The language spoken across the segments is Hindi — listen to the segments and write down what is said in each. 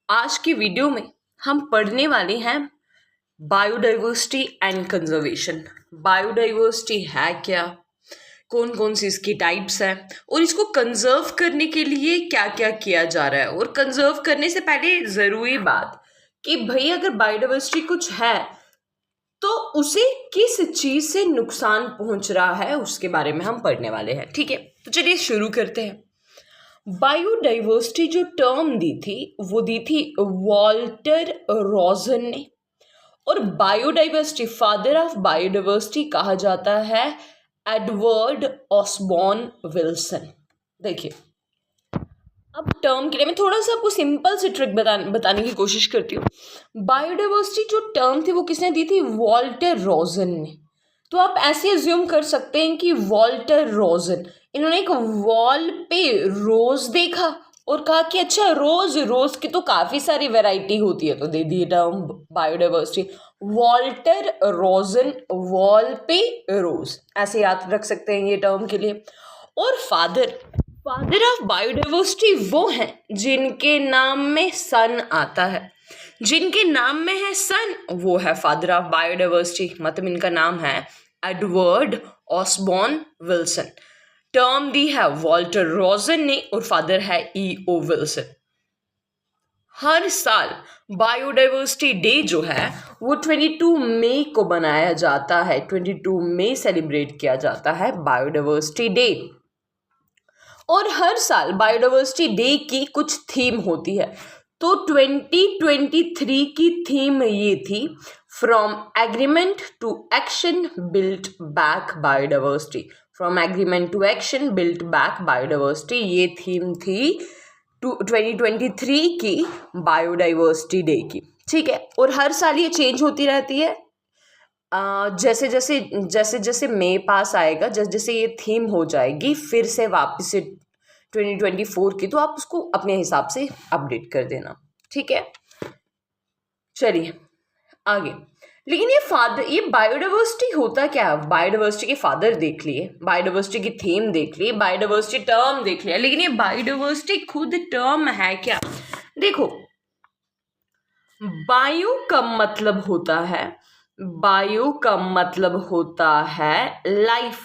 आज की वीडियो में हम पढ़ने वाले हैं बायोडाइवर्सिटी एंड कंजर्वेशन। बायोडाइवर्सिटी है क्या, कौन कौन सी इसकी टाइप्स हैं और इसको कंजर्व करने के लिए क्या क्या किया जा रहा है। और कंजर्व करने से पहले ज़रूरी बात कि भाई अगर बायोडाइवर्सिटी कुछ है तो उसे किस चीज़ से नुकसान पहुंच रहा है उसके बारे में हम पढ़ने वाले हैं। ठीक है, तो चलिए शुरू करते हैं। बायोडाइवर्सिटी जो टर्म दी थी वो दी थी वॉल्टर रॉजन ने। और बायोडाइवर्सिटी, फादर ऑफ बायोडाइवर्सिटी कहा जाता है एडवर्ड ऑसबॉर्न विल्सन। देखिए, अब टर्म के लिए मैं थोड़ा सा आपको सिंपल सी ट्रिक बताने की कोशिश करती हूँ। बायोडाइवर्सिटी जो टर्म थी वो किसने दी थी? वॉल्टर रॉजन ने। तो आप ऐसे अज्यूम कर सकते हैं कि वॉल्टर रॉजन, इन्होंने एक वॉल पे रोज देखा और कहा कि अच्छा रोज की तो काफ़ी सारी वैरायटी होती है, तो दे दी term biodiversity. Walter Rosen, wall पे रोज, ऐसे याद रख सकते हैं ये टर्म के लिए। और फादर ऑफ बायोडाइवर्सिटी वो हैं जिनके नाम में सन आता है। जिनके नाम में है सन वो है फादर ऑफ बायोडाइवर्सिटी, मतलब इनका नाम है एडवर्ड ऑसबॉर्न विल्सन। टर्म दी है वॉल्टर रॉजन ने और फादर है E.O. विल्सन। हर साल बायोडाइवर्सिटी डे जो है वो 22 मई को बनाया जाता है। 22 मई सेलिब्रेट किया जाता है बायोडाइवर्सिटी डे। और हर साल बायोडाइवर्सिटी डे की कुछ थीम होती है। तो 2023 की थीम ये थी, from agreement to action built back biodiversity. From agreement to action built back biodiversity, ये थीम थी 2023 की बायोडाइवर्सिटी डे की। ठीक है, और हर साल ये चेंज होती रहती है। जैसे जैसे मई पास आएगा, जैसे जैसे ये थीम हो जाएगी फिर से वापस से 2024 की, तो आप उसको अपने हिसाब से अपडेट कर देना। ठीक है, चलिए आगे। लेकिन ये बायोडाइवर्सिटी होता क्या है? बायोडाइवर्सिटी के फादर देख लिए, बायोडाइवर्सिटी की थीम देख ली, बायोडाइवर्सिटी टर्म देख लिया, लेकिन ये बायोडाइवर्सिटी खुद टर्म है क्या? देखो, बायो का मतलब होता है लाइफ,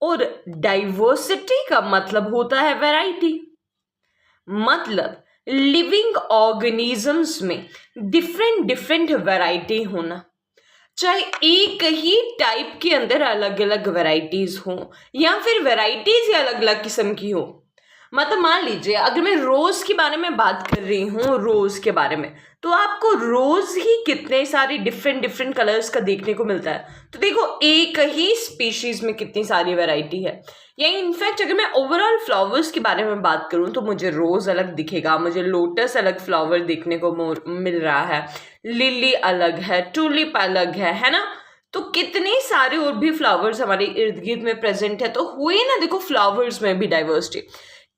और डाइवर्सिटी का मतलब होता है वैरायटी। मतलब लिविंग ऑर्गेनिजम्स में डिफरेंट वैरायटी होना, चाहे एक ही टाइप के अंदर अलग अलग वैरायटीज हो या फिर वैरायटीज ही अलग अलग किस्म की हो। मतलब मान लीजिए अगर मैं रोज के बारे में बात कर रही हूँ, रोज के बारे में, तो आपको रोज ही कितने सारे डिफरेंट कलर्स का देखने को मिलता है। तो देखो, एक ही स्पीशीज में कितनी सारी वैरायटी है। या इनफैक्ट अगर मैं ओवरऑल फ्लावर्स के बारे में बात करूँ तो मुझे रोज अलग दिखेगा, मुझे लोटस अलग फ्लावर देखने को मिल रहा है, लिली अलग है, टूलिप अलग है ना। तो कितने सारे और भी फ्लावर्स हमारे इर्द गिर्द में प्रेजेंट है, तो हुए ना, देखो फ्लावर्स में भी डाइवर्सिटी।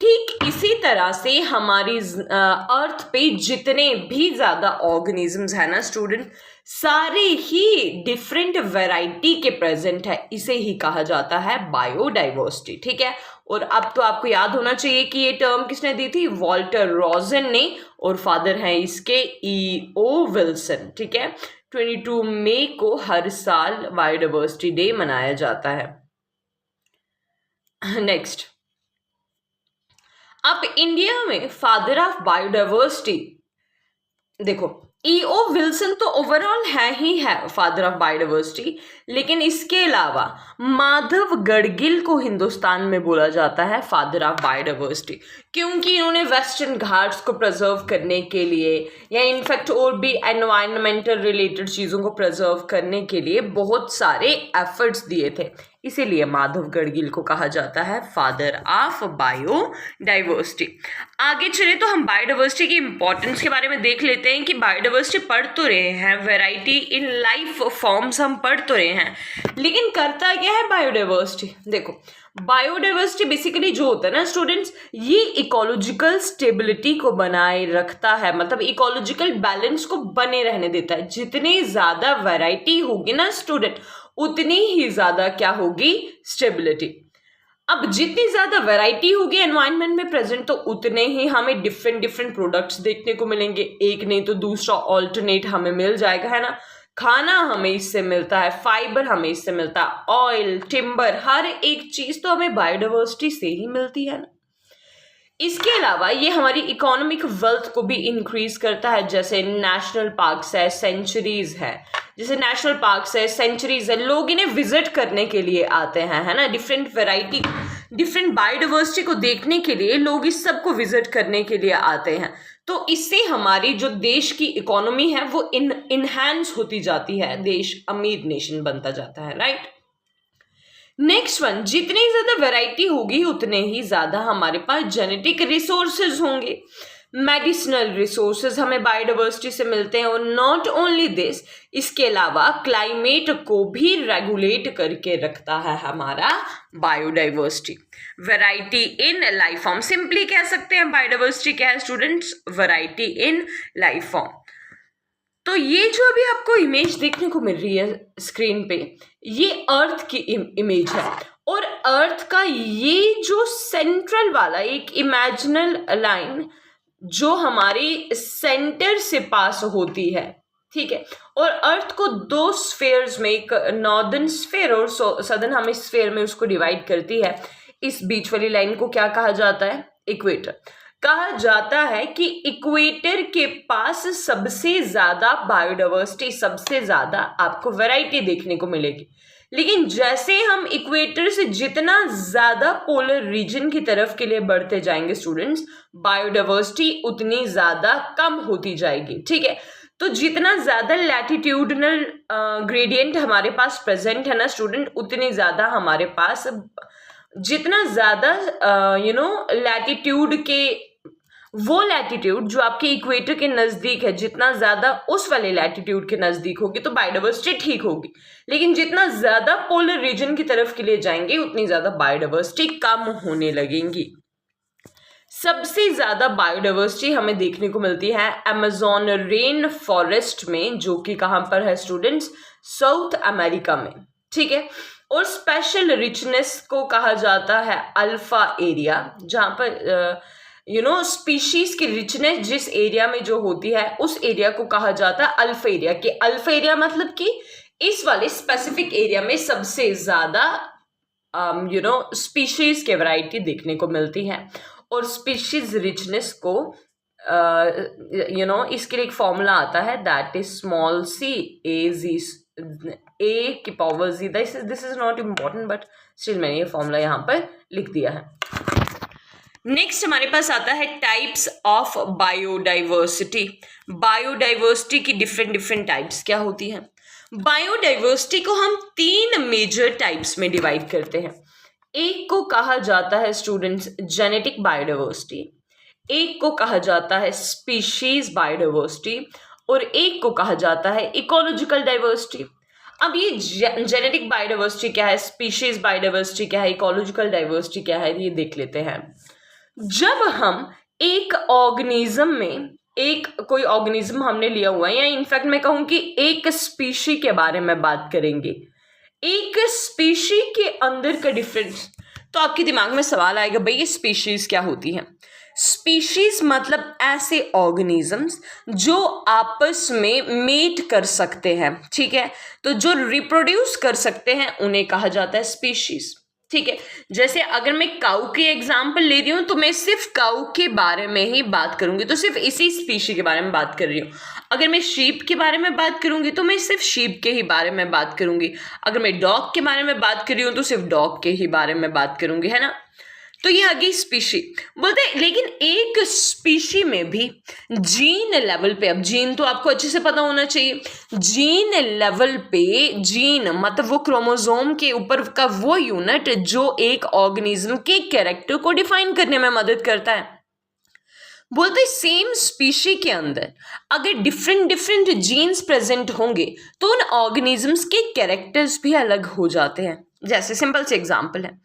ठीक इसी तरह से हमारी अर्थ पे जितने भी ज्यादा ऑर्गेनिजम्स है ना स्टूडेंट, सारे ही डिफरेंट वैरायटी के प्रेजेंट है। इसे ही कहा जाता है बायोडाइवर्सिटी। ठीक है, और अब तो आपको याद होना चाहिए कि ये टर्म किसने दी थी? वॉल्टर रॉजन ने, और फादर हैं इसके E.O. विल्सन। ठीक है, 22 मई को हर साल बायोडाइवर्सिटी डे मनाया जाता है। नेक्स्ट, अब इंडिया में फादर ऑफ बायोडाइवर्सिटी, देखो E.O. विल्सन तो ओवरऑल है ही है फादर ऑफ बायोडाइवर्सिटी, लेकिन इसके अलावा माधव गढ़गिल को हिंदुस्तान में बोला जाता है फादर ऑफ बायोडाइवर्सिटी, क्योंकि इन्होंने वेस्टर्न घाट्स को प्रिजर्व करने के लिए या इनफैक्ट और भी एनवायरमेंटल रिलेटेड चीज़ों को प्रिजर्व करने के लिए बहुत सारे एफर्ट्स दिए थे। इसीलिए माधव गढ़गिल को कहा जाता है फादर ऑफ बायोडाइवर्सिटी। आगे चले तो हम बायोडाइवर्सिटी की इंपॉर्टेंस के बारे में देख लेते हैं कि बायोडाइवर्सिटी पढ़ तो रहे हैं, वैरायटी इन लाइफ फॉर्म्स हम पढ़ तो रहे हैं, लेकिन करता क्या है बायोडाइवर्सिटी? देखो, बायोडाइवर्सिटी बेसिकली जो होता है ना स्टूडेंट्स, ये इकोलॉजिकल स्टेबिलिटी को बनाए रखता है, मतलब इकोलॉजिकल बैलेंस को बने रहने देता है। जितनी ज्यादा वैरायटी होगी ना स्टूडेंट, उतनी ही ज्यादा क्या होगी? स्टेबिलिटी। अब जितनी ज़्यादा वैरायटी होगी एनवायरनमेंट में प्रेजेंट, तो उतने ही हमें डिफरेंट डिफरेंट प्रोडक्ट्स देखने को मिलेंगे, एक नहीं तो दूसरा ऑल्टरनेट हमें मिल जाएगा, है ना। खाना हमें इससे मिलता है, फाइबर हमें इससे मिलता है, ऑयल, टिम्बर, हर एक चीज़ तो हमें बायोडाइवर्सिटी से ही मिलती है ना। इसके अलावा ये हमारी इकोनॉमिक वेल्थ को भी इंक्रीज करता है, जैसे नेशनल पार्क्स है, सेंचुरीज है, जैसे नेशनल पार्क्स है, सेंचुरीज है, लोग इन्हें विजिट करने के लिए आते हैं, है ना। डिफरेंट वैरायटी, डिफरेंट बायोडाइवर्सिटी को देखने के लिए लोग इस सब को विजिट करने के लिए आते हैं। तो इससे हमारी जो देश की इकोनॉमी है वो इनहैंस होती जाती है, देश अमीर नेशन बनता जाता है, राइट। नेक्स्ट वन, जितनी ज्यादा वैरायटी होगी उतने ही ज्यादा हमारे पास जेनेटिक रिसोर्सेज होंगे, मेडिसिनल रिसोर्सेज हमें बायोडाइवर्सिटी से मिलते हैं। और नॉट ओनली दिस, इसके अलावा क्लाइमेट को भी रेगुलेट करके रखता है हमारा biodiversity. Variety in life form, simply कह सकते हैं बायोडाइवर्सिटी क्या है students, variety in life form. तो ये जो अभी आपको इमेज देखने को मिल रही है स्क्रीन पे, ये अर्थ की इमेज है, और अर्थ का ये जो सेंट्रल वाला एक इमेजिनल लाइन जो हमारी सेंटर से पास होती है, ठीक है। और अर्थ को दो स्फेयर्स में, एक नॉर्दर्न स्फेयर और सदर्न हेमिस्फीयर में उसको डिवाइड करती है। इस बीच वाली लाइन को क्या कहा जाता है, इक्वेटर कहा जाता है। कि इक्वेटर के पास सबसे ज्यादा बायोडाइवर्सिटी, सबसे ज्यादा आपको वैरायटी देखने को मिलेगी। लेकिन जैसे हम इक्वेटर से जितना ज्यादा पोलर रीजन की तरफ के लिए बढ़ते जाएंगे स्टूडेंट्स, बायोडाइवर्सिटी उतनी ज्यादा कम होती जाएगी, ठीक है। तो जितना ज्यादा लैटिट्यूडनल ग्रेडियंट हमारे पास प्रेजेंट है ना स्टूडेंट, उतनी ज्यादा हमारे पास, जितना ज्यादा लैटिट्यूड के, वो लैटिट्यूड जो आपके इक्वेटर के नजदीक है, जितना ज्यादा उस वाले लैटिट्यूड के नजदीक होगी तो बायोडाइवर्सिटी ठीक होगी। लेकिन जितना ज्यादा पोलर रीजन की तरफ के लिए जाएंगे उतनी ज्यादा बायोडाइवर्सिटी कम होने लगेंगी। सबसे ज्यादा बायोडाइवर्सिटी हमें देखने को मिलती है अमेज़न रेन फॉरेस्ट में, जो कि कहां पर है स्टूडेंट्स, साउथ अमेरिका में, ठीक है। और स्पेशल रिचनेस को कहा जाता है अल्फा एरिया, जहां पर स्पीशीज की रिचनेस जिस एरिया में जो होती है उस एरिया को कहा जाता है अल्फा एरिया। कि अल्फा एरिया मतलब कि इस वाले स्पेसिफिक एरिया में सबसे ज्यादा स्पीशीज के वैरायटी देखने को मिलती है। और स्पीशीज रिचनेस को इसके लिए एक फॉर्मूला आता है, that is small C A की power G. This is not important but still मैंने ये फॉर्मूला यहाँ पर लिख दिया है। नेक्स्ट हमारे पास आता है टाइप्स ऑफ बायोडाइवर्सिटी। बायोडाइवर्सिटी की डिफरेंट डिफरेंट टाइप्स क्या होती हैं। बायोडाइवर्सिटी को हम 3 मेजर टाइप्स में डिवाइड करते हैं। एक को कहा जाता है स्टूडेंट्स जेनेटिक बायोडाइवर्सिटी, एक को कहा जाता है स्पीशीज बायोडाइवर्सिटी, और एक को कहा जाता है इकोलॉजिकल डाइवर्सिटी। अब ये जेनेटिक बायोडाइवर्सिटी क्या है, स्पीशीज बायोडाइवर्सिटी क्या है, इकोलॉजिकल डाइवर्सिटी क्या है, ये देख लेते हैं। जब हम एक ऑर्गेनिज्म में, एक कोई ऑर्गेनिज्म हमने लिया हुआ है, या इनफैक्ट मैं कहूं कि एक स्पीशी के बारे में बात करेंगे, एक स्पीशी के अंदर का डिफरेंस, तो आपके दिमाग में सवाल आएगा भाई ये स्पीशीज क्या होती हैं। स्पीशीज मतलब ऐसे ऑर्गेनिजम्स जो आपस में मेट कर सकते हैं, ठीक है। तो जो रिप्रोड्यूस कर सकते हैं उन्हें कहा जाता है स्पीशीज, ठीक है। जैसे अगर मैं काऊ के एग्जाम्पल ले रही हूँ तो मैं सिर्फ काऊ के बारे में ही बात करूंगी, तो सिर्फ इसी स्पीशी के बारे में बात कर रही हूँ। अगर मैं शीप के बारे में बात करूंगी तो मैं सिर्फ शीप के ही बारे में बात करूंगी। अगर मैं डॉग के बारे में बात कर रही हूँ तो सिर्फ डॉग के ही बारे में बात करूंगी, है ना। तो ये आ गई स्पीशी बोलते हैं। लेकिन एक स्पीशी में भी जीन लेवल पे, अब जीन तो आपको अच्छे से पता होना चाहिए, जीन लेवल पे, जीन मतलब वो क्रोमोसोम के ऊपर का वो यूनिट जो एक ऑर्गेनिज्म के कैरेक्टर को डिफाइन करने में मदद करता है। बोलते सेम स्पीशी के अंदर अगर डिफरेंट डिफरेंट जीन्स प्रेजेंट होंगे तो उन ऑर्गेनिजम्स के कैरेक्टर्स भी अलग हो जाते हैं। जैसे सिंपल से एग्जांपल है,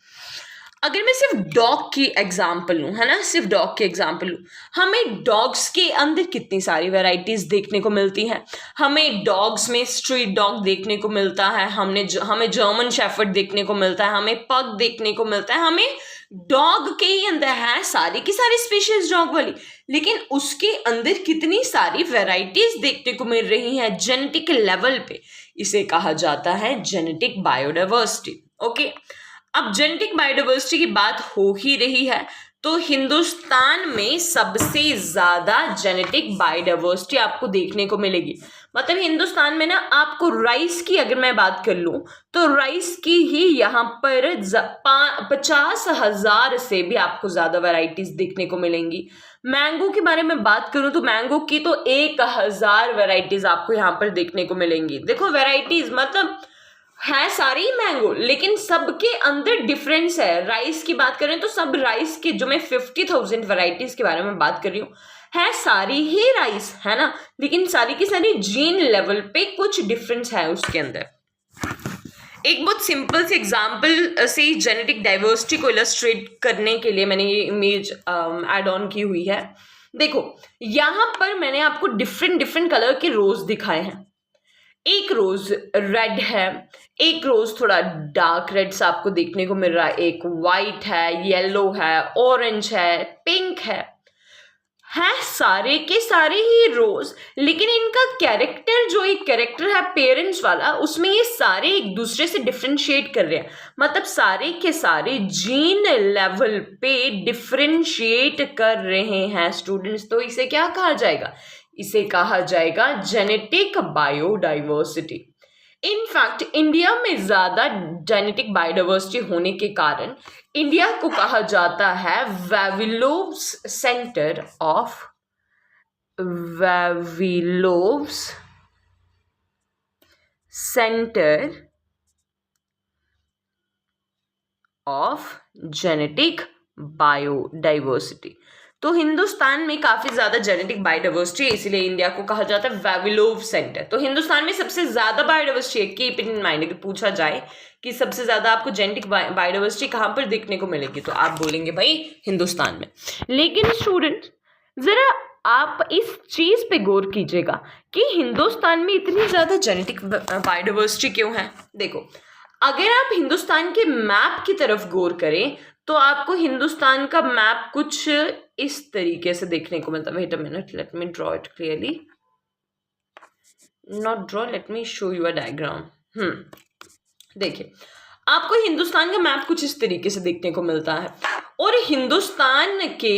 अगर मैं सिर्फ डॉग की एग्जाम्पल लूँ, है ना, सिर्फ डॉग की एग्जाम्पल लूँ, हमें डॉग्स के अंदर कितनी सारी वैरायटीज़ देखने को मिलती हैं। हमें डॉग्स में स्ट्रीट डॉग देखने को मिलता है, हमें जर्मन शेफर्ड देखने को मिलता है, हमें पग देखने को मिलता है, हमें डॉग के ही अंदर है सारी की सारी स्पीशीज डॉग वाली, लेकिन उसके अंदर कितनी सारी वैरायटीज देखने को मिल रही हैं जेनेटिक लेवल पे। इसे कहा जाता है जेनेटिक बायोडाइवर्सिटी। ओके, अब जेनेटिक बायोडाइवर्सिटी की बात हो ही रही है, तो हिंदुस्तान में सबसे ज्यादा जेनेटिक बायोडाइवर्सिटी आपको देखने को मिलेगी। मतलब हिंदुस्तान में ना, आपको राइस की अगर मैं बात कर लूं तो राइस की ही यहाँ पर 50,000 से भी आपको ज्यादा वैरायटीज देखने को मिलेंगी। मैंगो के बारे में बात करूं तो मैंगो की तो 1,000 वैरायटीज आपको यहाँ पर देखने को मिलेंगी। देखो वैरायटीज मतलब है सारे ही मैंगो, लेकिन सबके अंदर डिफरेंस है। राइस की बात करें तो सब राइस के, जो मैं 50,000 वैरायटीज के बारे में बात कर रही हूँ, है सारी ही राइस, है ना, लेकिन सारी की सारी जीन लेवल पे कुछ डिफरेंस है उसके अंदर। एक बहुत सिंपल से एग्जाम्पल से जेनेटिक डाइवर्सिटी को इलस्ट्रेट करने के लिए मैंने ये इमेज ऐड ऑन की हुई है। देखो यहाँ पर मैंने आपको डिफरेंट डिफरेंट कलर के रोज दिखाए हैं। एक रोज रेड है, एक रोज थोड़ा डार्क रेड सा आपको देखने को मिल रहा है, एक वाइट है, येलो है, ऑरेंज है, पिंक है सारे के सारे ही रोज, लेकिन इनका कैरेक्टर, जो एक कैरेक्टर है पेरेंट्स वाला, उसमें ये सारे एक दूसरे से डिफरेंशिएट कर रहे हैं। मतलब सारे के सारे जीन लेवल पे डिफरेंशिएट कर रहे हैं स्टूडेंट्स। तो इसे क्या कहा जाएगा? इसे कहा जाएगा जेनेटिक बायोडाइवर्सिटी। इनफैक्ट इंडिया में ज्यादा जेनेटिक बायोडाइवर्सिटी होने के कारण इंडिया को कहा जाता है वाविलोव्स सेंटर ऑफ जेनेटिक बायोडाइवर्सिटी। तो हिंदुस्तान में काफी ज्यादा जेनेटिक बायोडाइवर्सिटी है, इसीलिए इंडिया को कहा जाता है वाविलोव सेंटर। तो हिंदुस्तान में सबसे ज्यादा बायोडाइवर्सिटी है। कीप इन माइंड, अगर पूछा जाए कि सबसे ज्यादा आपको जेनेटिक बायोडाइवर्सिटी कहाँ पर देखने को मिलेगी, तो आप बोलेंगे भाई हिंदुस्तान में। लेकिन स्टूडेंट जरा आप इस चीज पे गौर कीजिएगा कि हिंदुस्तान में इतनी ज्यादा जेनेटिक बायोडाइवर्सिटी क्यों है। देखो अगर आप हिंदुस्तान के मैप की तरफ गौर करें तो आपको हिंदुस्तान का मैप कुछ इस तरीके से देखने को मिलता है। Wait a minute, let me draw it clearly. Not draw, let me show you a diagram. देखिए आपको हिंदुस्तान का मैप कुछ इस तरीके से देखने को मिलता है, और हिंदुस्तान के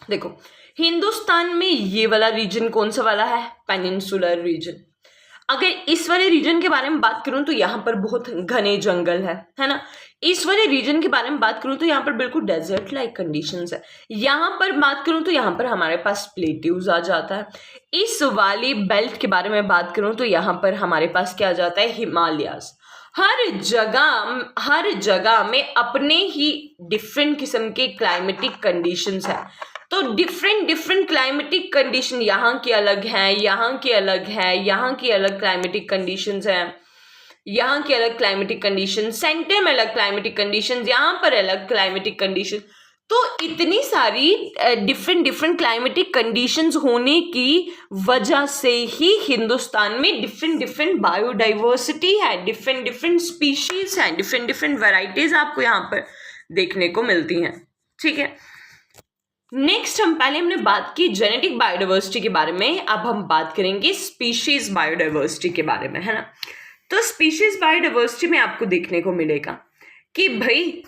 देखो हिंदुस्तान में ये वाला रीजन कौन सा वाला है? Peninsular reason. अगर इस वाले रीजन के बारे में बात करूं तो यहाँ पर बहुत घने जंगल है ना। इस वाले रीजन के बारे में बात करूं तो यहाँ पर बिल्कुल डेजर्ट लाइक कंडीशंस है। यहाँ पर बात करूं तो यहाँ पर हमारे पास प्लेट्यूज आ जाता है। इस वाली बेल्ट के बारे में बात करूं तो यहाँ पर हमारे पास क्या आ जाता है? हिमालयाज। हर जगह में अपने ही डिफरेंट किस्म के क्लाइमेटिक कंडीशंस है। तो डिफरेंट क्लाइमेटिक कंडीशन यहाँ की अलग है, यहाँ की अलग है, यहाँ की अलग क्लाइमेटिक कंडीशंस हैं, यहाँ की अलग क्लाइमेटिक कंडीशन, सेंटर में अलग क्लाइमेटिक कंडीशन, यहाँ पर अलग क्लाइमेटिक कंडीशन। तो इतनी सारी डिफरेंट क्लाइमेटिक कंडीशंस होने की वजह से ही हिंदुस्तान में डिफरेंट बायोडाइवर्सिटी है, डिफरेंट स्पीशीज हैं, डिफरेंट वैराइटीज आपको यहाँ पर देखने को मिलती हैं। ठीक है, नेक्स्ट हमने बात की जेनेटिक बायोडाइवर्सिटी के बारे में, अब हम बात करेंगे स्पीशीज बायोडाइवर्सिटी के बारे में, है ना। तो स्पीशीज बायोडाइवर्सिटी में आपको देखने को मिलेगा कि भाई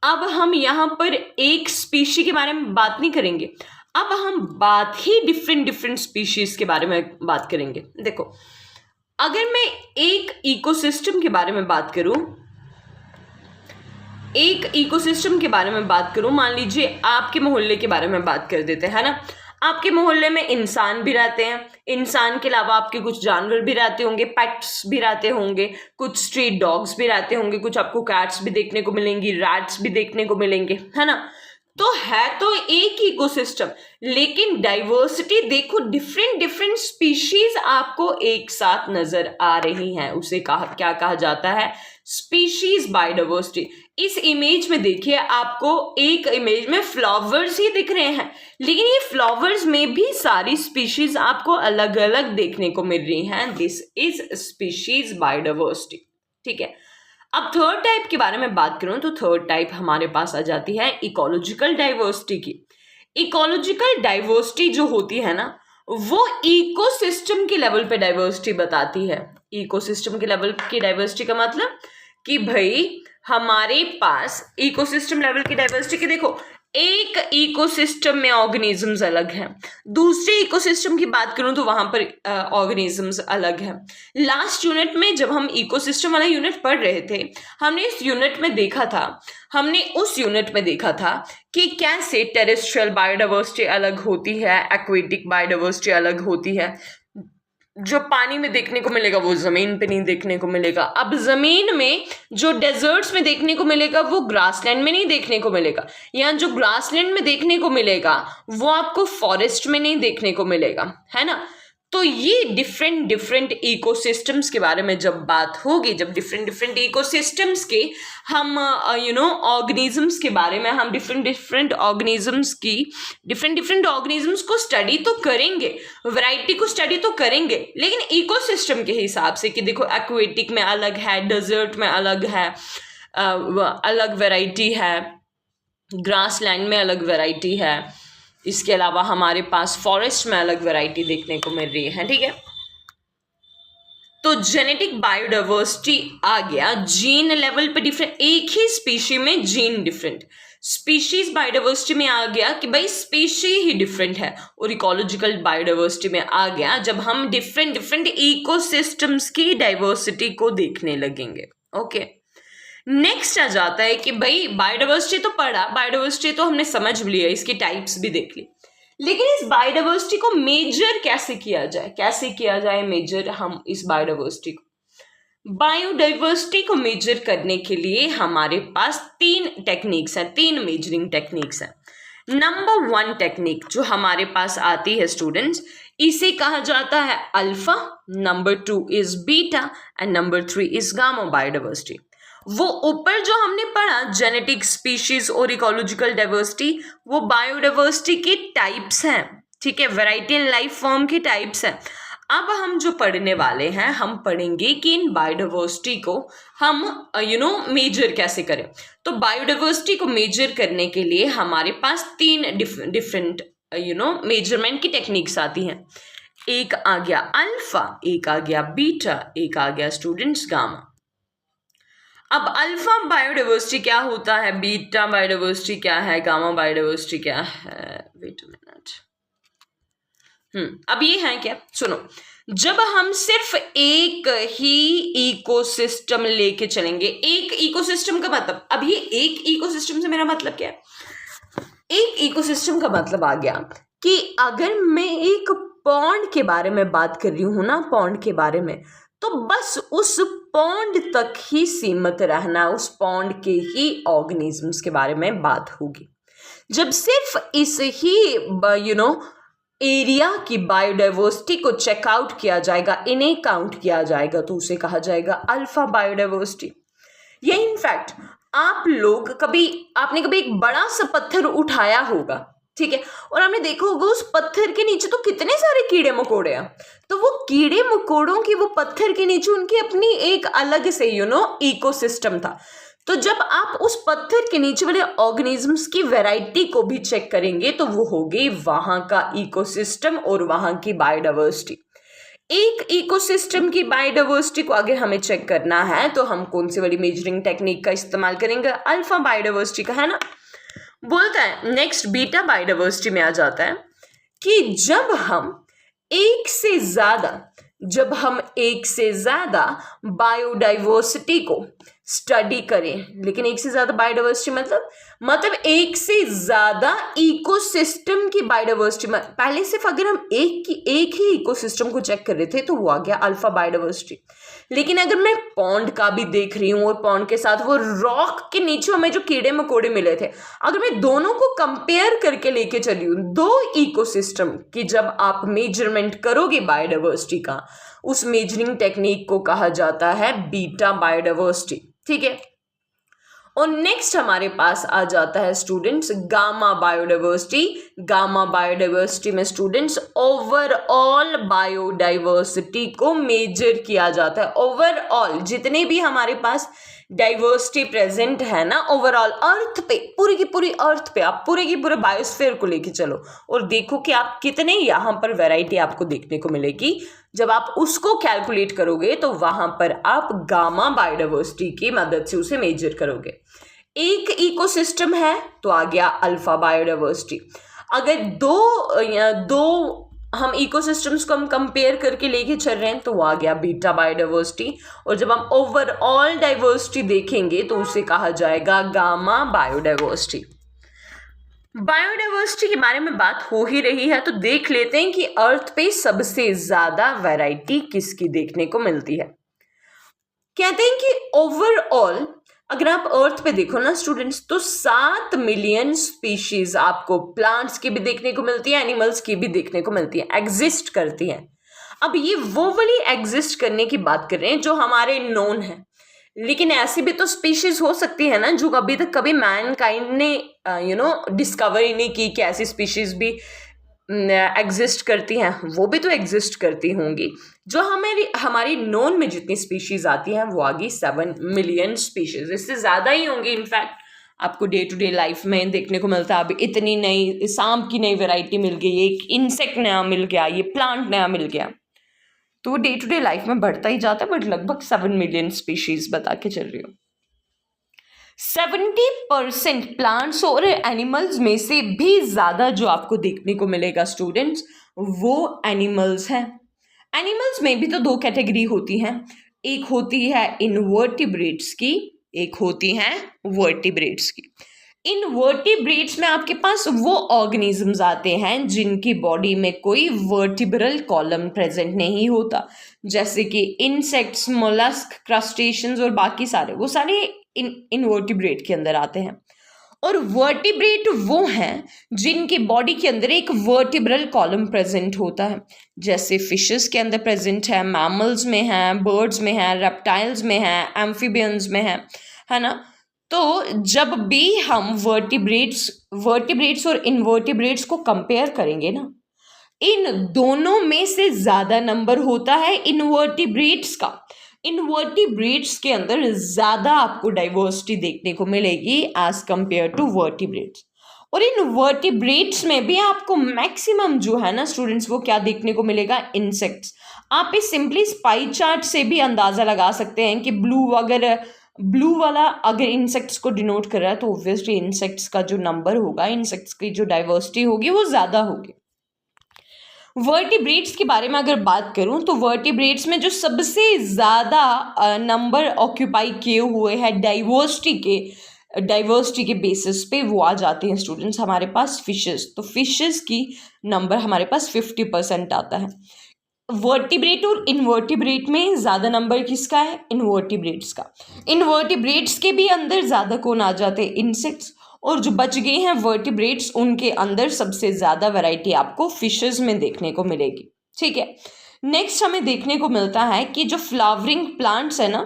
अब हम यहाँ पर एक स्पीशी के बारे में बात नहीं करेंगे, अब हम बात ही डिफरेंट स्पीशीज के बारे में बात करेंगे। देखो अगर मैं एक इकोसिस्टम के बारे में बात करूं, मान लीजिए आपके मोहल्ले के बारे में बात कर देते हैं ना। आपके मोहल्ले में इंसान भी रहते हैं, इंसान के अलावा आपके कुछ जानवर भी रहते होंगे, पेट्स भी रहते होंगे, कुछ स्ट्रीट डॉग्स भी रहते होंगे, कुछ आपको कैट्स भी देखने को मिलेंगी, रैट्स भी देखने को मिलेंगे, है ना। तो है तो एक इकोसिस्टम, लेकिन डाइवर्सिटी देखो, डिफरेंट डिफरेंट स्पीशीज आपको एक साथ नजर आ रही हैं, उसे क्या कहा जाता है, स्पीशीज बायोडाइवर्सिटी। इस इमेज में देखिए, आपको एक इमेज में फ्लावर्स ही दिख रहे हैं, लेकिन ये फ्लावर्स में भी सारी स्पीशीज आपको अलग अलग देखने को मिल रही हैं। This is species biodiversity. ठीक है, अब थर्ड टाइप के बारे में बात करूं तो थर्ड टाइप हमारे पास आ जाती है इकोलॉजिकल डाइवर्सिटी की। इकोलॉजिकल डाइवर्सिटी जो होती है ना, वो इकोसिस्टम के लेवल पे डाइवर्सिटी बताती है। इकोसिस्टम के लेवल की डाइवर्सिटी का मतलब कि भाई हमारे पास इकोसिस्टम लेवल की डाइवर्सिटी की, देखो एक इकोसिस्टम में ऑर्गेनिजम्स अलग हैं, दूसरे इकोसिस्टम की बात करूं तो वहां पर ऑर्गेनिजम्स अलग हैं। लास्ट यूनिट में जब हम इकोसिस्टम वाला यूनिट पढ़ रहे थे, हमने उस यूनिट में देखा था कि कैसे टेरेस्ट्रियल बायोडाइवर्सिटी अलग होती है, एक्वेटिक बायोडाइवर्सिटी अलग होती है। जो पानी में देखने को मिलेगा वो जमीन पे नहीं देखने को मिलेगा। अब जमीन में जो डेजर्ट्स में देखने को मिलेगा वो ग्रासलैंड में नहीं देखने को मिलेगा, या जो ग्रासलैंड में देखने को मिलेगा वो आपको फॉरेस्ट में नहीं देखने को मिलेगा, है ना। तो ये डिफरेंट डिफरेंट इकोसिस्टम्स के बारे में जब बात होगी, जब डिफरेंट डिफरेंट इकोसिस्टम्स के हम ऑर्गेनिजम्स के बारे में हम डिफरेंट डिफरेंट ऑर्गेनिजम्स को स्टडी तो करेंगे, वैरायटी को स्टडी तो करेंगे, लेकिन इकोसिस्टम के हिसाब से कि देखो एक्वेटिक में अलग है, डेजर्ट में अलग है, अलग वैरायटी है, ग्रासलैंड में अलग वैरायटी है, इसके अलावा हमारे पास फॉरेस्ट में अलग वैरायटी देखने को मिल रही है। ठीक है, तो जेनेटिक बायोडाइवर्सिटी आ गया, जीन लेवल पे डिफरेंट, एक ही स्पीशी में जीन डिफरेंट, स्पीशीज बायोडाइवर्सिटी में आ गया कि भाई स्पीशी ही डिफरेंट है, और इकोलॉजिकल बायोडाइवर्सिटी में आ गया जब हम डिफरेंट डिफरेंट इकोसिस्टम्स की डाइवर्सिटी को देखने लगेंगे। ओके, नेक्स्ट आ जाता है कि भाई बायोडाइवर्सिटी तो पढ़ा, बायोडाइवर्सिटी तो हमने समझ लिया, इसकी टाइप्स भी देख ली, लेकिन इस बायोडाइवर्सिटी को मेजर कैसे किया जाए, मेजर हम इस बायोडाइवर्सिटी को मेजर करने के लिए हमारे पास तीन मेजरिंग टेक्निक्स हैं। नंबर 1 टेक्निक जो हमारे पास आती है स्टूडेंट्स, इसे कहा जाता है alpha, number 2 is beta and number 3 is gamma biodiversity. वो ऊपर जो हमने पढ़ा जेनेटिक, स्पीशीज और इकोलॉजिकल डाइवर्सिटी, वो बायोडाइवर्सिटी के टाइप्स हैं। ठीक है, वैरायटी एंड लाइफ फॉर्म के टाइप्स हैं। अब हम जो पढ़ने वाले हैं, हम पढ़ेंगे कि इन बायोडाइवर्सिटी को हम मेजर कैसे करें। तो बायोडाइवर्सिटी को मेजर करने के लिए हमारे पास 3 डिफरेंट मेजरमेंट की टेक्निक्स आती हैं। एक आ गया अल्फा, एक आ गया बीटा, एक आ गया स्टूडेंट्स गामा। अब अल्फा बायोडाइवर्सिटी क्या होता है, बीटा बायोडाइवर्सिटी क्या है, गामा बायोडाइवर्सिटी क्या है, वेट अ मिनट। अब ये है क्या, सुनो, जब हम सिर्फ एक ही इकोसिस्टम लेके चलेंगे, एक इकोसिस्टम का मतलब, अब ये एक इकोसिस्टम से मेरा मतलब क्या है, एक इकोसिस्टम का मतलब आ गया कि अगर मैं एक पॉन्ड के बारे में बात कर रही हूं ना, पॉन्ड के बारे में, तो बस उस पॉन्ड तक ही सीमित रहना, उस पॉन्ड के ही ऑर्गेनिजम्स के बारे में बात होगी। जब सिर्फ इस ही एरिया की बायोडाइवर्सिटी को चेकआउट किया जाएगा, इन्हें काउंट किया जाएगा, तो उसे कहा जाएगा अल्फा बायोडाइवर्सिटी। ये इनफैक्ट आपने कभी एक बड़ा सा पत्थर उठाया होगा, ठीक है, और हमने देखा होगा उस पत्थर के नीचे तो कितने सारे कीड़े मकोड़े हैं, तो वो कीड़े मकोड़ों की वो पत्थर के नीचे उनकी अपनी एक अलग से इकोसिस्टम था। तो जब आप उस पत्थर के नीचे वाले ऑर्गेनिजम्स की वैरायटी को भी चेक करेंगे तो वो होगी वहां का इकोसिस्टम और वहां की बायोडाइवर्सिटी। एक इकोसिस्टम की बायोडाइवर्सिटी को अगर हमें चेक करना है तो हम कौन सी वाली मेजरिंग टेक्निक का इस्तेमाल करेंगे, अल्फा बायोडाइवर्सिटी का, है ना। बोलता है नेक्स्ट बीटा बायोडाइवर्सिटी में आ जाता है कि जब हम एक से ज्यादा बायोडाइवर्सिटी को स्टडी करें, लेकिन एक से ज्यादा बायोडाइवर्सिटी मतलब एक से ज्यादा इकोसिस्टम की बायोडाइवर्सिटी, पहले सिर्फ अगर हम एक ही इकोसिस्टम को चेक कर रहे थे तो वो आ गया अल्फा बायोडाइवर्सिटी। लेकिन अगर मैं पॉन्ड का भी देख रही हूँ और पॉन्ड के साथ वो रॉक के नीचे हमें जो कीड़े मकोड़े मिले थे, अगर मैं दोनों को कंपेयर करके लेके चली हूँ, दो इकोसिस्टम की जब आप मेजरमेंट करोगे बायोडाइवर्सिटी का, उस मेजरिंग टेक्निक को कहा जाता है बीटा बायोडाइवर्सिटी। ठीक है, और नेक्स्ट हमारे पास आ जाता है students gamma biodiversity. Gamma biodiversity में स्टूडेंट्स ओवरऑल बायोडाइवर्सिटी को मेजर किया जाता है। ओवरऑल जितने भी हमारे पास डाइवर्सिटी प्रेजेंट है ना ओवरऑल अर्थ पे, पूरी की पूरी अर्थ पे आप पूरे की पूरे बायोस्फीयर को लेके चलो और देखो कि आप कितने यहाँ पर वैरायटी आपको देखने को मिलेगी। जब आप उसको कैलकुलेट करोगे तो वहां पर आप गामा बायोडाइवर्सिटी की मदद से उसे मेजर करोगे। एक इकोसिस्टम है तो आ गया अल्फा बायोडाइवर्सिटी। अगर दो हम इकोसिस्टम्स को हम कंपेयर करके लेके चल रहे हैं तो वो आ गया बीटा बायोडाइवर्सिटी। और जब हम ओवरऑल डाइवर्सिटी देखेंगे तो उसे कहा जाएगा गामा बायोडाइवर्सिटी। बायोडाइवर्सिटी के बारे में बात हो ही रही है तो देख लेते हैं कि अर्थ पे सबसे ज्यादा वैरायटी किसकी देखने को मिलती है। कहते हैं कि ओवरऑल अगर आप अर्थ पे देखो ना स्टूडेंट्स तो 7 मिलियन स्पीशीज आपको प्लांट्स की भी देखने को मिलती है, एनिमल्स की भी देखने को मिलती है, एग्जिस्ट करती है। अब ये वो वाली एग्जिस्ट करने की बात कर रहे हैं जो हमारे नोन है, लेकिन ऐसी भी तो स्पीशीज हो सकती है ना जो अभी तक कभी मैनकाइंड ने डिस्कवर ही नहीं की कि ऐसी स्पीशीज भी एग्जिस्ट करती हैं, वो भी तो एग्जिस्ट करती होंगी। जो हमारी नोन में जितनी स्पीशीज आती हैं वो आ गई 7 मिलियन स्पीशीज, इससे ज़्यादा ही होंगी। इनफैक्ट आपको डे टू डे लाइफ में देखने को मिलता है, अब इतनी नई सांप की नई वैरायटी मिल गई, एक इंसेक्ट नया मिल गया, ये प्लांट नया मिल गया, तो वो डे टू डे लाइफ में बढ़ता ही जाता है। बट लगभग 7 मिलियन स्पीशीज बता के चल रही हूँ। 70% प्लांट्स और एनिमल्स में से भी ज्यादा जो आपको देखने को मिलेगा स्टूडेंट्स वो एनिमल्स हैं। एनिमल्स में भी तो दो कैटेगरी होती हैं, एक होती है इनवर्टिब्रेट्स की, एक होती है वर्टिब्रेट्स की। इनवर्टिब्रेट्स में आपके पास वो ऑर्गेनिजम्स आते हैं जिनकी बॉडी में कोई वर्टिब्रल कॉलम प्रेजेंट नहीं होता, जैसे कि इंसेक्ट्स, मोलस्क, क्रस्टेशियंस और बाकी सारे, वो सारे इनवर्टिब्रेट के अंदर आते हैं। और वर्टिब्रेट वो हैं जिनकी बॉडी के अंदर एक वर्टिब्रल कॉलम प्रेजेंट होता है, जैसे फिशेस के अंदर प्रेजेंट है, मैमल्स में है, बर्ड्स में है, रेप्टाइल्स में है, एम्फीबियंस में है ना। तो जब भी हम वर्टिब्रेट्स और इनवर्टिब्रेट्स को कंपेयर करेंगे ना, इन दोनों में से ज्यादा नंबर होता है इनवर्टिब्रेट्स का। इनवर्टिब्रेट्स के अंदर ज्यादा आपको डाइवर्सिटी देखने को मिलेगी एज कंपेयर टू वर्टिब्रेट्स। और इन वर्टिब्रेट्स में भी आपको मैक्सिमम जो है ना स्टूडेंट्स वो क्या देखने को मिलेगा, इंसेक्ट्स। आप इस सिंपली पाई चार्ट से भी अंदाजा लगा सकते हैं कि ब्लू वाला अगर इंसेक्ट्स को डिनोट कर रहा है तो ऑब्वियसली इंसेक्ट्स का जो नंबर होगा, इंसेक्ट्स की जो डाइवर्सिटी होगी वो ज्यादा होगी। वर्टिब्रेट्स के बारे में अगर बात करूं तो वर्टिब्रेट्स में जो सबसे ज़्यादा नंबर ऑक्यूपाई किए हुए हैं डाइवर्सिटी के बेसिस पे वो आ जाते हैं स्टूडेंट्स हमारे पास फिशेस। तो फिशेस की नंबर हमारे पास 50% आता है। वर्टिब्रेट और इनवर्टिब्रेट में ज़्यादा नंबर किसका है, इनवर्टिब्रेट्स का। इनवर्टिब्रेट्स के भी अंदर ज़्यादा कौन आ जाते हैं, इंसेक्ट्स। और जो बच गए हैं वर्टिब्रेट्स उनके अंदर सबसे ज़्यादा वैरायटी आपको फिशेस में देखने को मिलेगी। ठीक है, नेक्स्ट हमें देखने को मिलता है कि जो फ्लावरिंग प्लांट्स है ना,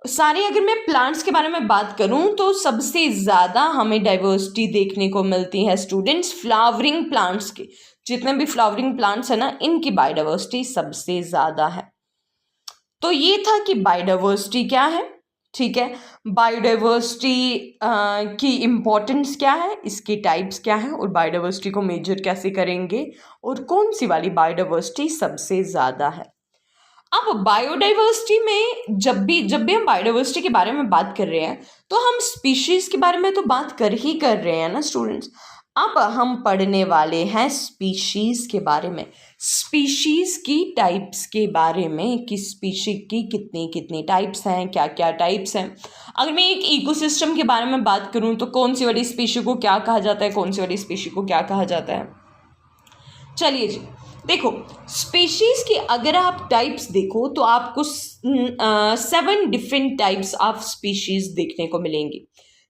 सारे अगर मैं प्लांट्स के बारे में बात करूं तो सबसे ज़्यादा हमें डाइवर्सिटी देखने को मिलती है स्टूडेंट्स फ्लावरिंग प्लांट्स की। जितने भी फ्लावरिंग प्लांट्स है ना, इनकी बायोडाइवर्सिटी सबसे ज़्यादा है। तो ये था कि बायोडाइवर्सिटी क्या है। ठीक है, बायोडाइवर्सिटी की इम्पोर्टेंस क्या है, इसकी टाइप्स क्या है और बायोडाइवर्सिटी को मेजर कैसे करेंगे और कौन सी वाली बायोडाइवर्सिटी सबसे ज़्यादा है। अब बायोडाइवर्सिटी में जब भी हम बायोडाइवर्सिटी के बारे में बात कर रहे हैं तो हम स्पीशीज़ के बारे में तो बात कर रहे हैं ना स्टूडेंट्स। अब हम पढ़ने वाले हैं स्पीशीज़ के बारे में, स्पीशीज़ की टाइप्स के बारे में कि स्पीशीज़ की कितनी कितनी टाइप्स हैं, क्या क्या टाइप्स हैं। अगर मैं एक इकोसिस्टम के बारे में बात करूं तो कौन सी वाली स्पीशी को क्या कहा जाता है, कौन सी वाली स्पीशी को क्या कहा जाता है। चलिए जी, देखो स्पीशीज के अगर आप टाइप्स देखो तो आपको 7 डिफरेंट टाइप्स ऑफ स्पीशीज देखने को मिलेंगे,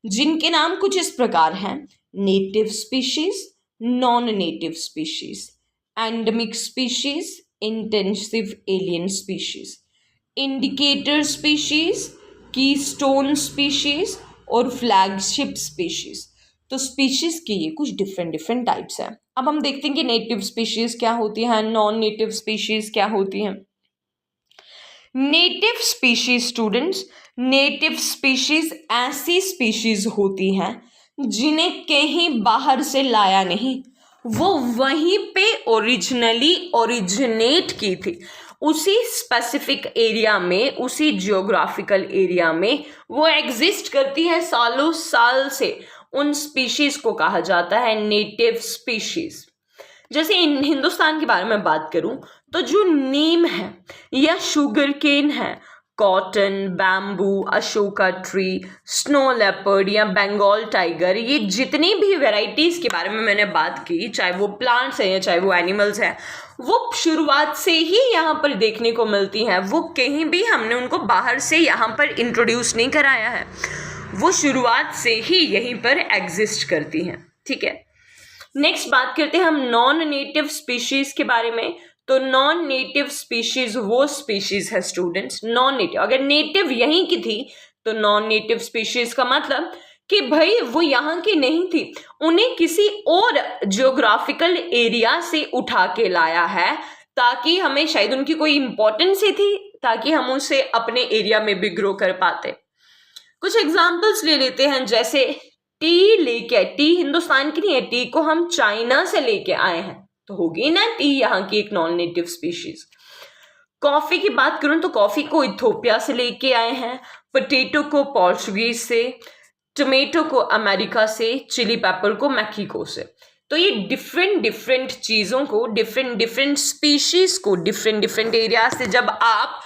जिनके नाम कुछ इस प्रकार हैं: native species, non native species, endemic species, intensive alien species, indicator species, keystone species और फ्लैगशिप स्पीशीज। तो स्पीशीज के ये कुछ डिफरेंट टाइप्स हैं। अब हम देखते हैं कि नेटिव स्पीशीज क्या होती हैं, नॉन नेटिव स्पीशीज क्या होती हैं। Native species students, native species ऐसी स्पीशीज होती हैं जिन्हें कहीं बाहर से लाया नहीं, वो वहीं पे ओरिजिनली ओरिजिनेट की थी, उसी स्पेसिफिक एरिया में, उसी जियोग्राफिकल एरिया में वो एग्जिस्ट करती है सालों साल से। उन स्पीशीज को कहा जाता है नेटिव स्पीशीज। जैसे हिंदुस्तान के बारे में बात करूं तो जो नीम है या शुगर केन है, cotton, bamboo, Ashoka tree, snow leopard या बंगाल टाइगर, ये जितनी भी वैरायटीज के बारे में मैंने बात की, चाहे वो प्लांट्स हैं या चाहे वो एनिमल्स हैं, वो शुरुआत से ही यहाँ पर देखने को मिलती हैं। वो कहीं भी हमने उनको बाहर से यहाँ पर इंट्रोड्यूस नहीं कराया है, वो शुरुआत से ही यहीं पर एग्जिस्ट करती हैं। ठीक है, नेक्स्ट बात करते हैं हम नॉन नेटिव स्पीशीज के बारे में। तो नॉन नेटिव स्पीशीज वो स्पीशीज है स्टूडेंट्स, नॉन नेटिव, अगर नेटिव यहीं की थी तो नॉन नेटिव स्पीशीज का मतलब कि भाई वो यहाँ की नहीं थी, उन्हें किसी और जियोग्राफिकल एरिया से उठा के लाया है, ताकि हमें शायद उनकी कोई इंपॉर्टेंस ही थी, ताकि हम उसे अपने एरिया में भी ग्रो कर पाते। कुछ एग्जाम्पल्स ले लेते हैं, जैसे टी लेके, टी हिंदुस्तान की नहीं है, टी को हम चाइना से लेके आए हैं, तो होगी ना टी यहाँ की एक नॉन नेटिव स्पीशीज। कॉफी की बात करूं तो कॉफी को इथोपिया से लेके आए हैं, पोटैटो को पोर्चुगीज से, टोमेटो को अमेरिका से, चिली पेपर को मैक्सिको से। तो ये डिफरेंट चीजों को, डिफरेंट स्पीशीज को डिफरेंट एरिया से जब आप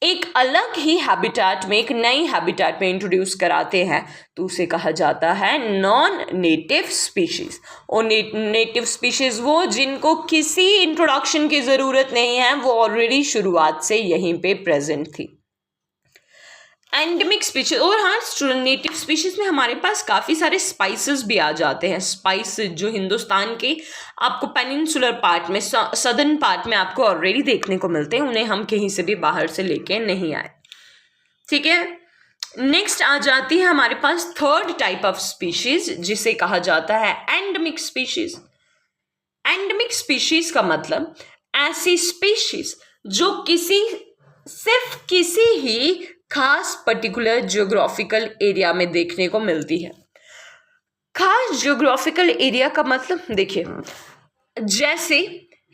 एक अलग ही हैबिटेट में, एक नई हैबिटेट में इंट्रोड्यूस कराते हैं, तो उसे कहा जाता है नॉन नेटिव स्पीशीज। और नेटिव स्पीशीज वो जिनको किसी इंट्रोडक्शन की ज़रूरत नहीं है, वो ऑलरेडी शुरुआत से यहीं पे प्रेजेंट थी। एंडेमिक स्पीशीज, और हाँ नेटिव स्पीशीज में हमारे पास काफ़ी सारे स्पाइसेस भी आ जाते हैं। स्पाइसेस जो हिंदुस्तान के आपको पेनिनसुलर पार्ट में, सदर्न पार्ट में आपको ऑलरेडी देखने को मिलते हैं, उन्हें हम कहीं से भी बाहर से लेके नहीं आए। ठीक है, नेक्स्ट आ जाती है हमारे पास थर्ड टाइप ऑफ स्पीशीज, जिसे कहा जाता है एंडेमिक स्पीशीज। एंडेमिक स्पीशीज का मतलब ऐसी स्पीशीज जो सिर्फ किसी ही खास पर्टिकुलर जियोग्राफिकल एरिया में देखने को मिलती है। खास जियोग्राफिकल एरिया का मतलब देखिए, जैसे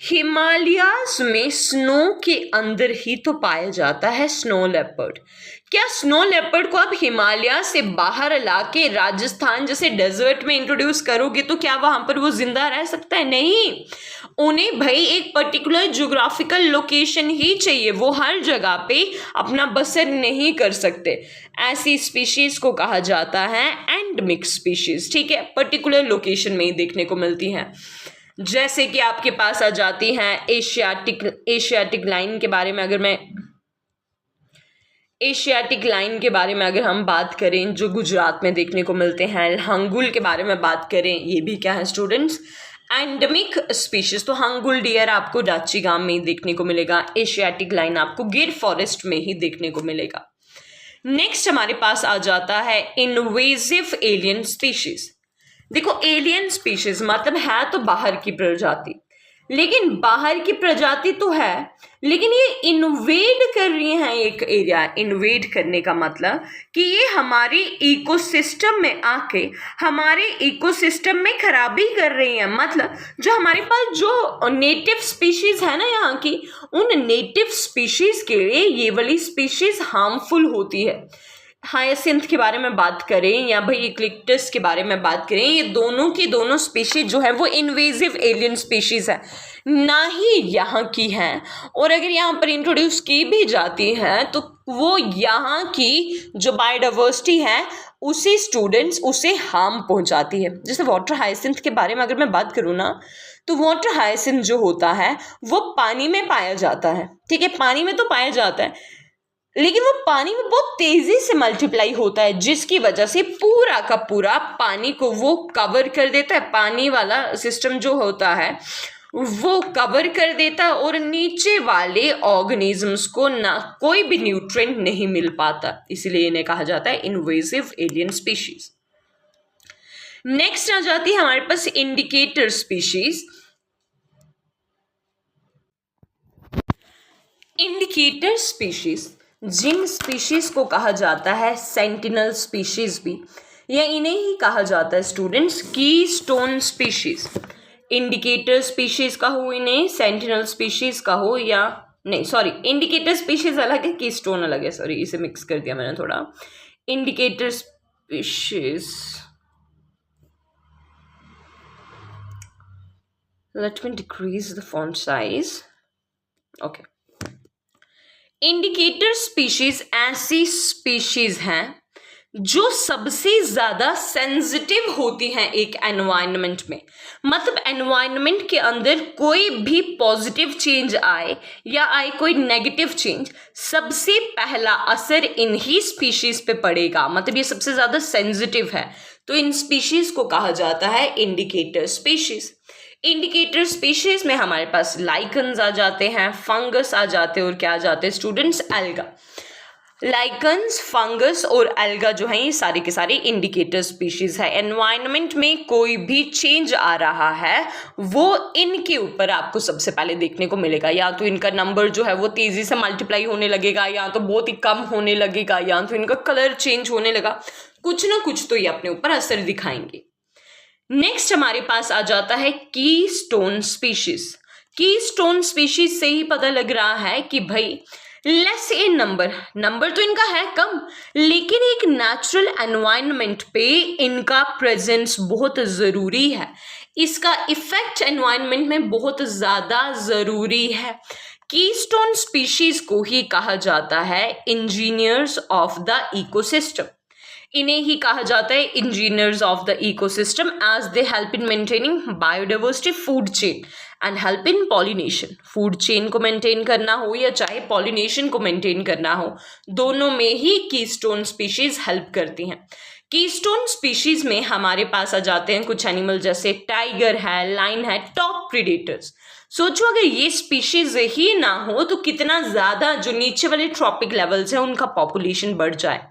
हिमालयाज में स्नो के अंदर ही तो पाया जाता है स्नो लेपर्ड। क्या स्नो लेपर्ड को आप हिमालय से बाहर लाके राजस्थान जैसे डेजर्ट में इंट्रोड्यूस करोगे तो क्या वहां पर वो जिंदा रह सकता है? नहीं, उन्हें भाई एक पर्टिकुलर ज्योग्राफिकल लोकेशन ही चाहिए, वो हर जगह पे अपना बसर नहीं कर सकते। ऐसी स्पीशीज को कहा जाता है एंडेमिक स्पीशीज। ठीक है, पर्टिकुलर लोकेशन में ही देखने को मिलती हैं। जैसे कि आपके पास आ जाती हैं एशियाटिक लाइन के बारे में अगर हम बात करें, जो गुजरात में देखने को मिलते हैं। हंगुल के बारे में बात करें, ये भी क्या है स्टूडेंट्स? Endemic species. तो हंगुल डियर आपको डाची गांव में ही देखने को मिलेगा, एशियाटिक लाइन आपको गिर फॉरेस्ट में ही देखने को मिलेगा। नेक्स्ट हमारे पास आ जाता है इनवेजिव एलियन स्पीशीज। देखो, एलियन स्पीशीज मतलब है तो बाहर की प्रजाति, लेकिन बाहर की प्रजाति तो है, लेकिन ये इन्वेड कर रही हैं एक एरिया। इन्वेड करने का मतलब कि ये हमारे इकोसिस्टम में आके हमारे इकोसिस्टम में खराबी कर रही हैं। मतलब जो हमारे पास जो नेटिव स्पीशीज है ना यहाँ की, उन नेटिव स्पीशीज के लिए ये वाली स्पीशीज हार्मफुल होती है। हायासिंथ के बारे में बात करें या भाई इक्लिप्टस के बारे में बात करें, ये दोनों की दोनों स्पीशीज जो है वो इन्वेजिव एलियन स्पीशीज है, ना ही यहाँ की हैं। और अगर यहाँ पर इंट्रोड्यूस की भी जाती हैं तो वो यहाँ की जो बायोडाइवर्सिटी है उसे स्टूडेंट्स उसे हार्म पहुंचाती है। जैसे वाटर हाइसिंथ के बारे में अगर मैं बात करूँ ना, तो वाटर हाइसिंथ जो होता है वो पानी में पाया जाता है, ठीक है, पानी में तो पाया जाता है, लेकिन वो पानी में बहुत तेजी से मल्टीप्लाई होता है, जिसकी वजह से पूरा का पूरा पानी को वो कवर कर देता है। पानी वाला सिस्टम जो होता है वो कवर कर देता है और नीचे वाले ऑर्गेनिजम्स को ना कोई भी न्यूट्रिएंट नहीं मिल पाता, इसलिए इन्हें कहा जाता है इन्वेसिव एलियन स्पीशीज। नेक्स्ट आ जाती है हमारे पास इंडिकेटर स्पीशीज। इंडिकेटर स्पीशीज, जिन स्पीशीज को कहा जाता है सेंटिनल स्पीशीज भी, या इन्हें ही कहा जाता है students keystone species. Indicator species का हो इन्हें, सेंटिनल स्पीशीज का हो, या नहीं सॉरी, इंडिकेटर स्पीशीज अलग है, कीस्टोन अलग है, सॉरी इसे मिक्स कर दिया मैंने थोड़ा। Indicator species, let me decrease the font size, okay. Indicator species ऐसी स्पीशीज हैं जो सबसे ज्यादा सेंसिटिव होती हैं एक एनवायरनमेंट में। मतलब एनवायरनमेंट के अंदर कोई भी पॉजिटिव चेंज आए या आए कोई नेगेटिव चेंज, सबसे पहला असर इन्हीं स्पीशीज पे पड़ेगा। मतलब ये सबसे ज्यादा सेंसिटिव है, तो इन स्पीशीज को कहा जाता है इंडिकेटर स्पीशीज। इंडिकेटर स्पीशीज में हमारे पास लाइकन्स आ जाते हैं, फंगस आ जाते हैं, और क्या आ जाते हैं स्टूडेंट्स, एल्गा। लाइकन्स, फंगस और एल्गा जो है ये सारे के सारे इंडिकेटर स्पीशीज है। एनवायरनमेंट में कोई भी चेंज आ रहा है वो इनके ऊपर आपको सबसे पहले देखने को मिलेगा। या तो इनका नंबर जो है वो तेजी से मल्टीप्लाई होने लगेगा, या तो बहुत ही कम होने लगेगा, या तो इनका कलर चेंज होने लगा, कुछ ना कुछ तो ये अपने ऊपर असर दिखाएंगे। नेक्स्ट हमारे पास आ जाता है कीस्टोन स्पीशीज। कीस्टोन स्पीशीज से ही पता लग रहा है कि भाई लेस इन नंबर तो इनका है कम, लेकिन एक नेचुरल एनवायरनमेंट पे इनका प्रेजेंस बहुत ज़रूरी है, इसका इफेक्ट एनवायरनमेंट में बहुत ज़्यादा ज़रूरी है। कीस्टोन स्पीशीज को ही कहा जाता है इंजीनियर्स ऑफ द इकोसिस्टम। इन्हें ही कहा जाता है engineers of the ecosystem as they help in maintaining biodiversity food chain and help in pollination. Food chain को मेंटेन करना हो या चाहे पॉलिनेशन को मेंटेन करना हो, दोनों में ही कीस्टोन स्पीशीज हेल्प करती हैं। कीस्टोन स्पीशीज में हमारे पास आ जाते हैं कुछ एनिमल जैसे टाइगर है, लाइन है, टॉप प्रीडेटर्स। सोचो अगर ये स्पीशीज ही ना हो तो कितना ज्यादा जो नीचे वाले ट्रॉपिक लेवल्स हैं उनका पॉपुलेशन बढ़ जाए,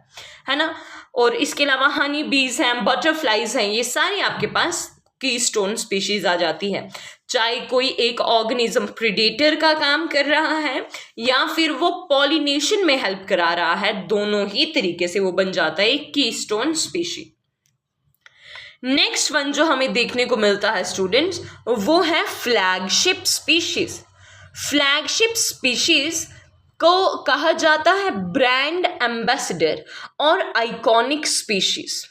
है ना। और इसके अलावा हनी बीज हैं, बटरफ्लाइज हैं, ये सारी आपके पास कीस्टोन स्पीशीज आ जाती है। चाहे कोई एक ऑर्गेनिज्म प्रीडेटर का काम कर रहा है या फिर वो पॉलिनेशन में हेल्प करा रहा है, दोनों ही तरीके से वो बन जाता है एक कीस्टोन स्पीशी। नेक्स्ट वन जो हमें देखने को मिलता है स्टूडेंट्स वो है फ्लैगशिप स्पीशीज। फ्लैगशिप स्पीशीज को कहा जाता है ब्रांड एम्बेसडर और आइकॉनिक स्पीशीज।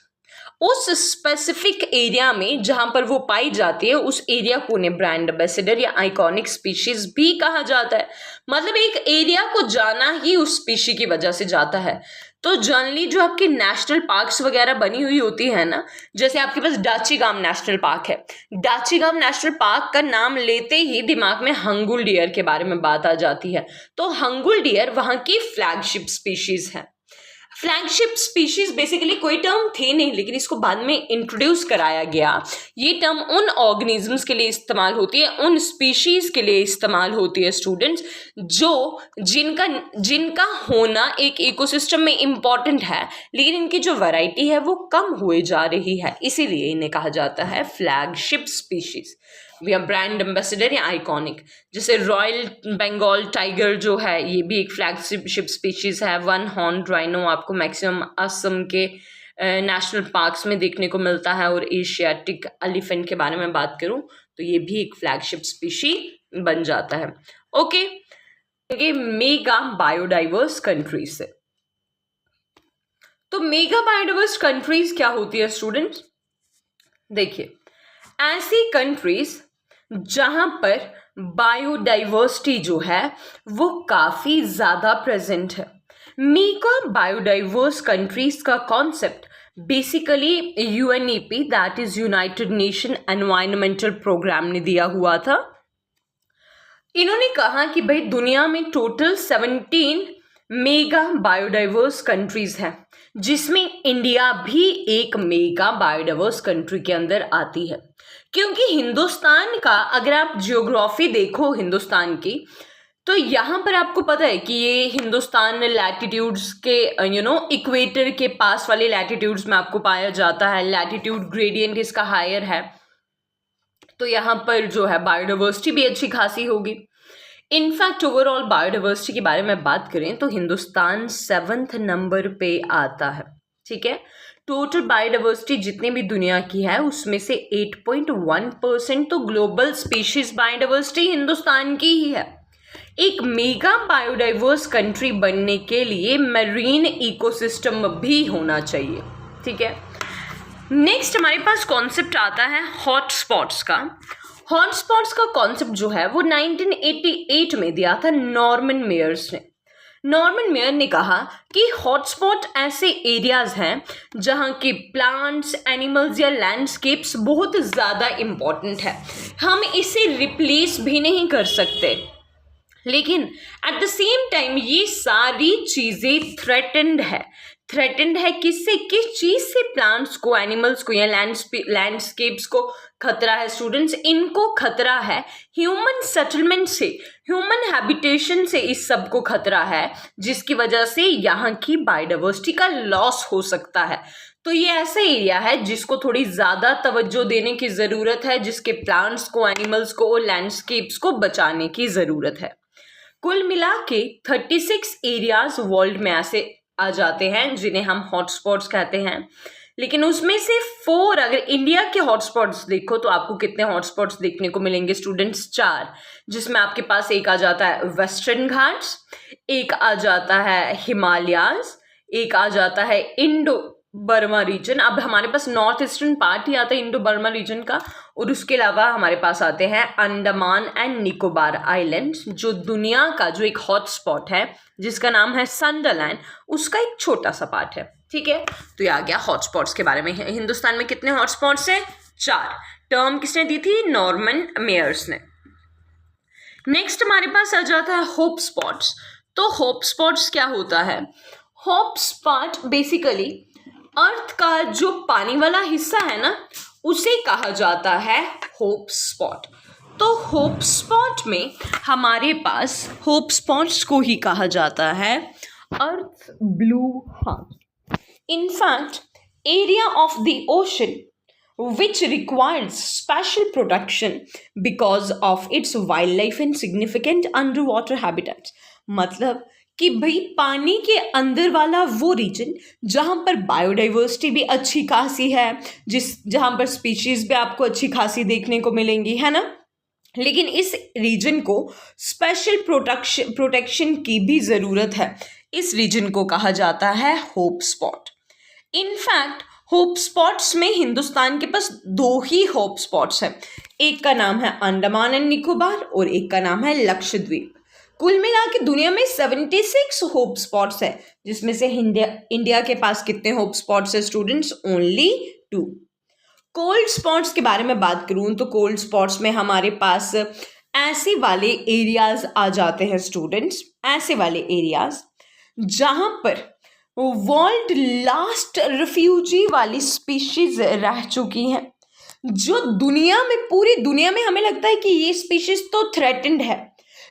उस स्पेसिफिक एरिया में जहां पर वो पाई जाती है उस एरिया को उन्हें ब्रांड एम्बेसडर या आइकॉनिक स्पीशीज भी कहा जाता है। मतलब एक एरिया को जाना ही उस स्पीशी की वजह से जाता है। तो जनरली जो आपकी नेशनल पार्क्स वगैरह बनी हुई होती है ना, जैसे आपके पास डाचीगाम नेशनल पार्क है, डाचीगाम नेशनल पार्क का नाम लेते ही दिमाग में हंगुल डियर के बारे में बात आ जाती है। तो हंगुल डियर वहां की फ्लैगशिप स्पीशीज है। फ्लैगशिप स्पीशीज बेसिकली कोई टर्म थे नहीं, लेकिन इसको बाद में इंट्रोड्यूस कराया गया। ये टर्म उन ऑर्गेनिजम्स के लिए इस्तेमाल होती है, उन स्पीशीज के लिए इस्तेमाल होती है स्टूडेंट्स, जो जिनका होना एक इकोसिस्टम में इम्पॉर्टेंट है, लेकिन इनकी जो वैरायटी है वो कम हुए जा रही है, इसीलिए इन्हें कहा जाता है फ्लैगशिप स्पीशीज या ब्रांड एम्बेसडर या आइकॉनिक। जैसे रॉयल बंगाल टाइगर जो है ये भी एक फ्लैगशिप स्पीशीज है। वन हॉर्न राइनो आपको मैक्सिमम असम के नेशनल पार्क्स में देखने को मिलता है। और एशियाटिक एलिफेंट के बारे में बात करूं तो ये भी एक फ्लैगशिप स्पीशी बन जाता है। ओके, मेगा बायोडाइवर्स कंट्रीज से। तो मेगा बायोडाइवर्स कंट्रीज क्या होती है स्टूडेंट्स? देखिए, ऐसी कंट्रीज जहां पर बायोडाइवर्सिटी जो है वो काफी ज्यादा प्रेजेंट है। मेगा बायोडाइवर्स कंट्रीज का concept basically UNEP that is United Nation Environmental Programme ने दिया हुआ था। इन्होंने कहा कि भाई दुनिया में टोटल 17 मेगा बायोडाइवर्स कंट्रीज हैं, जिसमें इंडिया भी एक मेगा बायोडाइवर्स कंट्री के अंदर आती है। क्योंकि हिंदुस्तान का अगर आप जियोग्राफी देखो हिंदुस्तान की, तो यहाँ पर आपको पता है कि ये हिंदुस्तान लैटिट्यूड्स के इक्वेटर के पास वाले लैटिट्यूड्स में आपको पाया जाता है। लैटिट्यूड ग्रेडियंट इसका हायर है, तो यहाँ पर जो है बायोडाइवर्सिटी भी अच्छी खासी होगी। इनफैक्ट ओवरऑल बायोडाइवर्सिटी के बारे में बात करें तो हिंदुस्तान 7th नंबर पे आता है। ठीक है, टोटल बायोडाइवर्सिटी जितनी भी दुनिया की है उसमें से 8.1% तो ग्लोबल स्पीशीज बायोडाइवर्सिटी हिंदुस्तान की ही है। एक मेगा बायोडाइवर्स कंट्री बनने के लिए मैरीन इकोसिस्टम भी होना चाहिए। ठीक है, नेक्स्ट हमारे पास कॉन्सेप्ट आता है हॉटस्पॉट्स का। हॉटस्पॉट्स का कॉन्सेप्ट जो है वो 1988 में दिया था नॉर्मन मेयर्स ने। नॉर्मन मेयर ने कहा कि हॉटस्पॉट ऐसे एरियाज हैं जहां के प्लांट्स, एनिमल्स या लैंडस्केप्स बहुत ज़्यादा इम्पॉर्टेंट है, हम इसे रिप्लेस भी नहीं कर सकते। लेकिन एट द सेम टाइम ये सारी चीज़ें थ्रेटेंड है किससे, किस चीज़ से? प्लांट्स को, एनिमल्स को या लैंडस्केप्स को खतरा है स्टूडेंट्स, इनको खतरा है ह्यूमन सेटलमेंट से, ह्यूमन हैबिटेशन से इस सब को खतरा है, जिसकी वजह से यहाँ की बायोडाइवर्सिटी का लॉस हो सकता है। तो ये ऐसा एरिया है जिसको थोड़ी ज़्यादा तवज्जो देने की ज़रूरत है, जिसके प्लांट्स को, एनिमल्स को और लैंडस्केप्स को बचाने की ज़रूरत है। कुल मिला के 36 एरियाज वर्ल्ड में ऐसे आ जाते हैं जिन्हें हम हॉटस्पॉट्स कहते हैं। लेकिन उसमें से 4, अगर इंडिया के हॉटस्पॉट्स देखो तो आपको कितने हॉटस्पॉट्स देखने को मिलेंगे स्टूडेंट्स? 4, जिसमें आपके पास एक आ जाता है वेस्टर्न घाट्स, एक आ जाता है हिमालयाज, एक आ जाता है इंडो बर्मा रीजन। अब हमारे पास नॉर्थ ईस्टर्न पार्ट ही आता है इंडो बर्मा रीजन का, और उसके अलावा हमारे पास आते हैं अंडमान एंड निकोबार आइलैंड्स, जो दुनिया का जो एक हॉटस्पॉट है जिसका नाम है संडरलैंड, उसका एक छोटा सा पार्ट है। ठीक है, तो ये आ गया हॉटस्पॉट्स के बारे में। हिंदुस्तान में कितने हॉटस्पॉट्स हैं? 4। टर्म किसने दी थी? नॉर्मन मेयर्स ने। नेक्स्ट हमारे पास आ जाता है होप स्पॉट्स। तो होप स्पॉट्स क्या होता है? होप स्पॉट बेसिकली अर्थ का जो पानी वाला हिस्सा है ना, उसे कहा जाता है होप स्पॉट। तो होप स्पॉट में हमारे पास होप स्पॉट्स को ही कहा जाता है earth blue heart. In fact area of the ocean which requires special protection because of its wildlife and significant underwater habitats। मतलब कि भाई पानी के अंदर वाला वो रीजन जहाँ पर बायोडाइवर्सिटी भी अच्छी खासी है, जहाँ पर स्पीशीज भी आपको अच्छी खासी देखने को मिलेंगी, है ना, लेकिन इस रीजन को स्पेशल प्रोटेक्शन की भी ज़रूरत है। इस रीजन को कहा जाता है hope spot. In fact hope spots में हिंदुस्तान के पास 2 ही होप स्पॉट्स हैं, एक का नाम है अंडमान एंड निकोबार और एक का नाम है लक्षद्वीप। कुल मिला के दुनिया में 76 होप स्पॉट्स है, जिसमें से इंडिया के पास कितने होप स्पॉट्स है स्टूडेंट्स? ओनली 2। कोल्ड स्पॉट्स के बारे में बात करूं तो कोल्ड स्पॉट्स में हमारे पास ऐसे वाले एरियाज आ जाते हैं स्टूडेंट्स, ऐसे वाले एरियाज जहां पर वर्ल्ड लास्ट रिफ्यूजी वाली स्पीशीज रह चुकी हैं, जो दुनिया में, पूरी दुनिया में हमें लगता है कि ये स्पीशीज तो थ्रेटेंड है,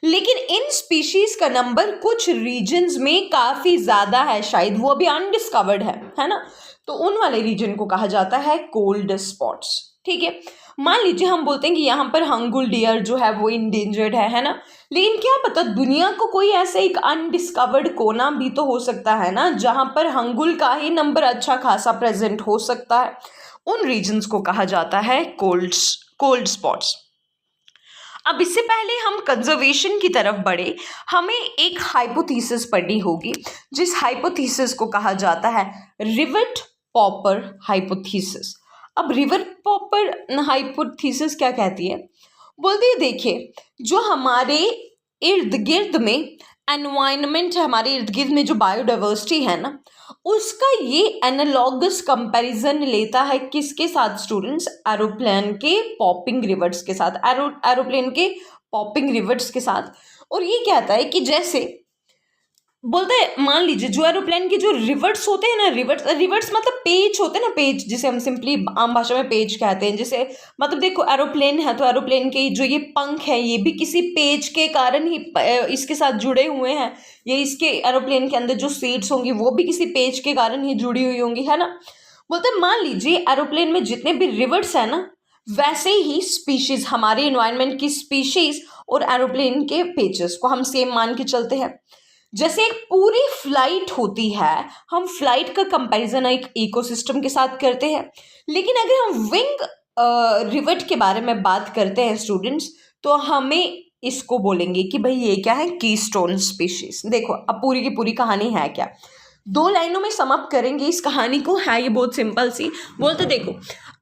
लेकिन इन स्पीशीज का नंबर कुछ रीजन्स में काफ़ी ज़्यादा है, शायद वो अभी अनडिस्कवर्ड है ना, तो उन वाले रीजन को कहा जाता है कोल्ड स्पॉट्स। ठीक है, मान लीजिए हम बोलते हैं कि यहाँ पर हंगुल डियर जो है वो इंडेंजर्ड है ना, लेकिन क्या पता दुनिया को कोई ऐसा एक अनडिस्कवर्ड कोना भी तो हो सकता है ना, जहाँ पर हंगुल का ही नंबर अच्छा खासा प्रेजेंट हो सकता है। उन रीजन्स को कहा जाता है कोल्ड स्पॉट्स। अब इससे पहले हम कंजर्वेशन की तरफ बढ़े, हमें एक हाइपोथेसिस पढ़नी होगी, जिस हाइपोथेसिस को कहा जाता है रिवर पॉपर हाइपोथेसिस। अब रिवर पॉपर हाइपोथेसिस क्या कहती है? बोलती है देखिए, जो हमारे इर्द गिर्द में एनवायरनमेंट हमारे इर्द गिर्द में जो बायोडाइवर्सिटी है ना, उसका ये एनालॉगस कंपैरिजन लेता है किसके साथ स्टूडेंट्स? एरोप्लेन के पॉपिंग रिवर्ट्स के साथ, एरोप्लेन के पॉपिंग रिवर्ट्स के साथ। और ये कहता है कि जैसे बोलते हैं, मान लीजिए जो एरोप्लेन के जो रिवर्ट्स होते हैं ना, रिवर्ट्स मतलब पेज होते हैं ना, पेज जिसे हम सिंपली आम भाषा में पेज कहते हैं। जैसे मतलब देखो एरोप्लेन है तो एरोप्लेन के जो ये पंख है ये भी किसी पेज के कारण ही इसके साथ जुड़े हुए हैं। ये इसके एरोप्लेन के अंदर जो सीट्स होंगी वो भी किसी पेज के कारण ही जुड़ी हुई होंगी, है ना। बोलते हैं मान लीजिए एरोप्लेन में जितने भी रिवर्ट्स है ना, वैसे ही स्पीशीज, हमारे इन्वायरमेंट की स्पीशीज और एरोप्लेन के पेजेस को हम सेम मान के चलते हैं। जैसे एक पूरी फ्लाइट होती है, हम फ्लाइट का कंपैरिजन एक इकोसिस्टम के साथ करते हैं, लेकिन अगर हम विंग रिवर्ट के बारे में बात करते हैं स्टूडेंट्स, तो हमें इसको बोलेंगे कि भाई ये क्या है? Keystone species. देखो अब पूरी की पूरी कहानी है क्या, 2 लाइनों में सम अप करेंगे इस कहानी को, है ये बहुत सिंपल सी। बोलते देखो,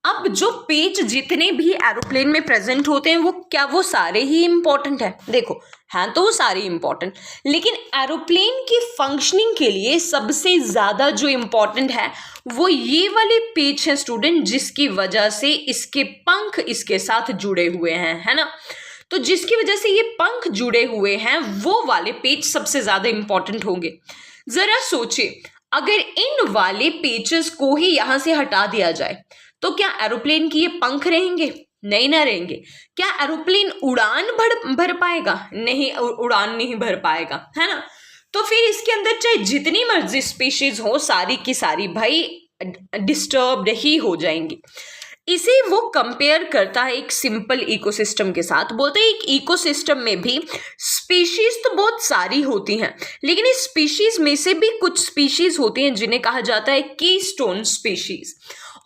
अब जो पेज जितने भी एरोप्लेन में प्रेजेंट होते हैं वो क्या वो सारे ही इंपॉर्टेंट है? देखो हैं तो वो सारे इंपॉर्टेंट, लेकिन एरोप्लेन की फंक्शनिंग के लिए सबसे ज़्यादा जो इम्पॉर्टेंट है वो ये वाले पेज हैं स्टूडेंट, जिसकी वजह से इसके पंख इसके साथ जुड़े हुए हैं, है ना। तो जिसकी वजह से ये पंख जुड़े हुए हैं वो वाले पेज सबसे ज़्यादा इंपॉर्टेंट होंगे। ज़रा सोचिए, अगर इन वाले पेजेस को ही यहाँ से हटा दिया जाए तो क्या एरोप्लेन की ये पंख रहेंगे? नहीं ना रहेंगे। क्या एरोप्लेन उड़ान भर पाएगा? नहीं, उड़ान नहीं भर पाएगा, है ना। तो फिर इसके अंदर चाहे जितनी मर्जी स्पीशीज हो, सारी की सारी भाई डिस्टर्ब्ड ही हो जाएंगी। इसे वो कंपेयर करता है एक सिंपल इकोसिस्टम के साथ। बोलते हैं एक इकोसिस्टम में भी स्पीशीज तो बहुत सारी होती हैं, लेकिन इस स्पीशीज में से भी कुछ स्पीशीज होती हैं जिन्हें कहा जाता है कीस्टोन स्पीशीज।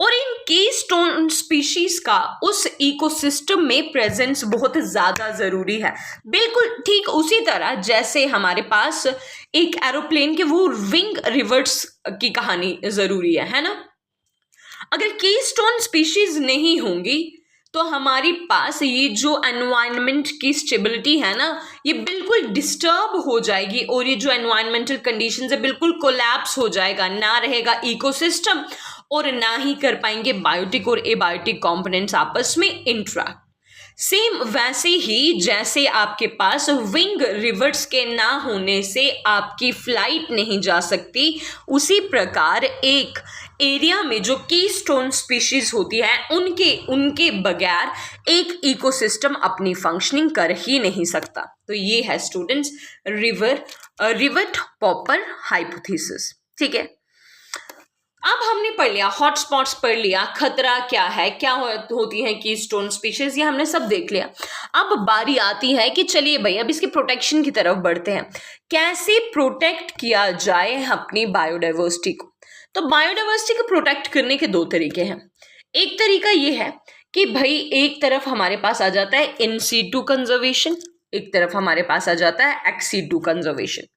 और इन कीस्टोन स्पीशीज का उस इकोसिस्टम में प्रेजेंस बहुत ज़्यादा ज़रूरी है। बिल्कुल ठीक उसी तरह जैसे हमारे पास एक एरोप्लेन के वो विंग रिवर्ट्स की कहानी ज़रूरी है ना। अगर कीस्टोन स्पीशीज नहीं होंगी तो हमारे पास ये जो एनवायरनमेंट की स्टेबिलिटी है ना, ये बिल्कुल डिस्टर्ब हो जाएगी और ये जो एनवायरमेंटल कंडीशंस है बिल्कुल कोलैप्स हो जाएगा। ना रहेगा इकोसिस्टम और ना ही कर पाएंगे बायोटिक और एबायोटिक कंपोनेंट्स आपस में इंटरैक्ट। सेम वैसे ही जैसे आपके पास विंग रिवर्ट्स के ना होने से आपकी फ्लाइट नहीं जा सकती, उसी प्रकार एक एरिया में जो कीस्टोन स्पीशीज होती है उनके बगैर एक इकोसिस्टम अपनी फंक्शनिंग कर ही नहीं सकता। तो ये है स्टूडेंट्स रिवर्ट पॉपर हाइपोथेसिस। ठीक है, अब हमने पढ़ लिया हॉटस्पॉट्स, पढ़ लिया खतरा क्या है, क्या होती है कीस्टोन स्पीशीज, ये हमने सब देख लिया। अब बारी आती है कि चलिए भाई अब इसके प्रोटेक्शन की तरफ बढ़ते हैं। कैसे प्रोटेक्ट किया जाए अपनी बायोडाइवर्सिटी को? तो बायोडाइवर्सिटी को प्रोटेक्ट करने के 2 तरीके हैं। एक तरीका ये है कि भाई एक तरफ हमारे पास आ जाता है इन सीटू कंजर्वेशन, एक तरफ हमारे पास आ जाता है ex situ conservation.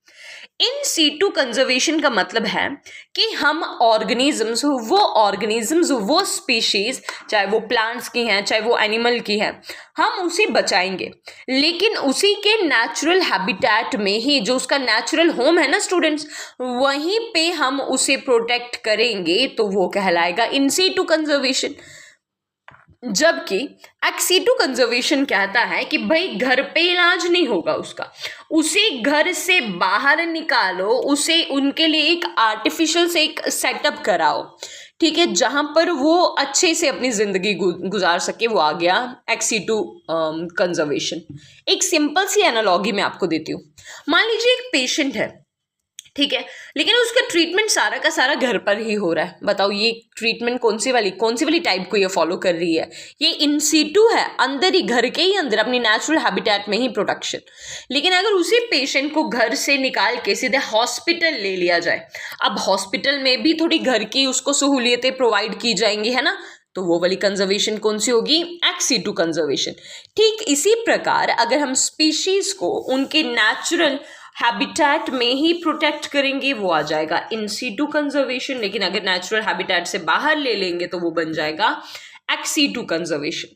In situ conservation का मतलब है कि हम ऑर्गेनिजम्स वो स्पीशीज, चाहे वो प्लांट्स की हैं चाहे वो एनिमल की है, हम उसे बचाएंगे, लेकिन उसी के नेचुरल हैबिटेट में ही, जो उसका नेचुरल होम है ना स्टूडेंट्स, वहीं पे हम उसे प्रोटेक्ट करेंगे, तो वो कहलाएगा इन सीटू कंजर्वेशन। जबकि एक्स सीटू कंजर्वेशन कहता है कि भाई घर पे इलाज नहीं होगा उसका, उसे घर से बाहर निकालो, उसे उनके लिए एक आर्टिफिशियल से एक सेटअप कराओ, ठीक है, जहां पर वो अच्छे से अपनी जिंदगी गुजार सके। वो आ गया एक्स सीटू कंजर्वेशन। एक सिंपल सी एनालॉजी मैं आपको देती हूँ। मान लीजिए एक पेशेंट है, ठीक है, लेकिन उसका ट्रीटमेंट सारा का सारा घर पर ही हो रहा है। बताओ ये ट्रीटमेंट कौन सी वाली टाइप को ये फॉलो कर रही है? ये इन सीटू है, अंदर ही, घर के ही अंदर, अपनी नेचुरल हैबिटेट में ही प्रोटेक्शन। लेकिन अगर उसी पेशेंट को घर से निकाल के सीधे हॉस्पिटल ले लिया जाए, अब हॉस्पिटल में भी थोड़ी घर की उसको सहूलियतें प्रोवाइड की जाएंगी, है ना, तो वो वाली कंजर्वेशन कौन सी होगी? Ex situ conservation. ठीक इसी प्रकार अगर हम स्पीशीज को उनके नेचुरल हैबिटेट में ही प्रोटेक्ट करेंगे, वो आ जाएगा इन सीटू कंजर्वेशन। लेकिन अगर नेचुरल हैबिटेट से बाहर ले लेंगे तो वो बन जाएगा ex situ conservation.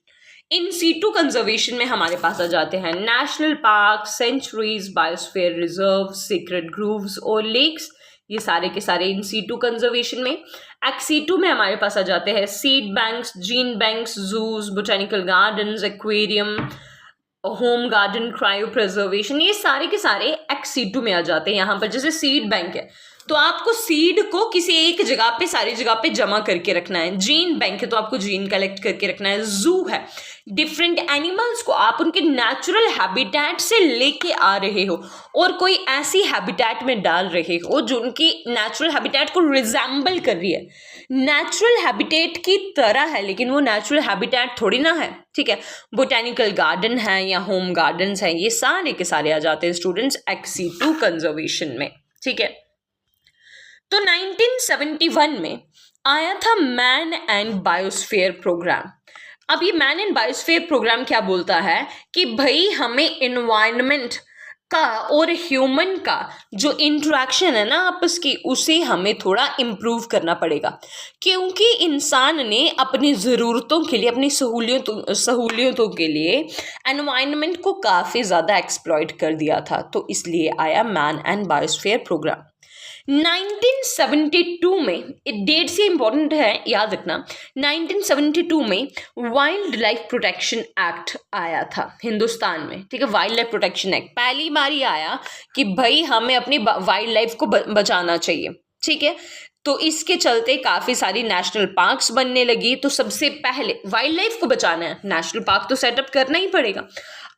In situ conservation में हमारे पास आ जाते हैं national park, sanctuaries, biosphere reserve, secret groves और लेक्स, ये सारे के सारे इन सीटू कंजर्वेशन में। एक्सीटू में हमारे पास आ जाते हैं seed banks, gene banks, zoos, botanical gardens, aquarium, home garden, cryo preservation, ये सारे के सारे एक्सीटू में आ जाते हैं। यहाँ पर जैसे सीड बैंक है तो आपको सीड को किसी एक जगह पे, सारी जगह पे जमा करके रखना है। जीन बैंक है तो आपको जीन कलेक्ट करके रखना है। जू है, डिफरेंट एनिमल्स को आप उनके नेचुरल हैबिटेट से लेके आ रहे हो और कोई ऐसी हैबिटेट में डाल रहे हो जो उनकी नेचुरल हैबिटेट को रिजेंबल कर रही है, नेचुरल हैबिटेट की तरह है, लेकिन वो नेचुरल हैबिटेट थोड़ी ना है। ठीक है, बोटेनिकल गार्डन है या होम गार्डन्स हैं, ये सारे के सारे आ जाते हैं स्टूडेंट्स एक्सीटू कंजर्वेशन में। ठीक है, तो 1971 में आया था मैन एंड बायोस्फीयर प्रोग्राम। अब ये मैन एंड बायोस्फीयर प्रोग्राम क्या बोलता है कि भाई हमें एनवायरनमेंट का और ह्यूमन का जो इंटरेक्शन है ना आपस की, उसे हमें थोड़ा इम्प्रूव करना पड़ेगा, क्योंकि इंसान ने अपनी ज़रूरतों के लिए, अपनी सहूलियतों के लिए एनवायरनमेंट को काफ़ी ज़्यादा एक्सप्लॉइट कर दिया था। तो इसलिए आया मैन एंड बायोस्फीयर प्रोग्राम। 1972 में, डेट से इंपॉर्टेंट है याद रखना, 1972 में वाइल्ड लाइफ प्रोटेक्शन एक्ट आया था हिंदुस्तान में। ठीक है, वाइल्ड लाइफ प्रोटेक्शन एक्ट पहली बार ही आया कि भाई हमें अपनी वाइल्ड लाइफ को बचाना चाहिए। ठीक है, तो इसके चलते काफ़ी सारी नेशनल पार्क्स बनने लगी। तो सबसे पहले वाइल्ड लाइफ को बचाना है, नेशनल पार्क तो सेटअप करना ही पड़ेगा।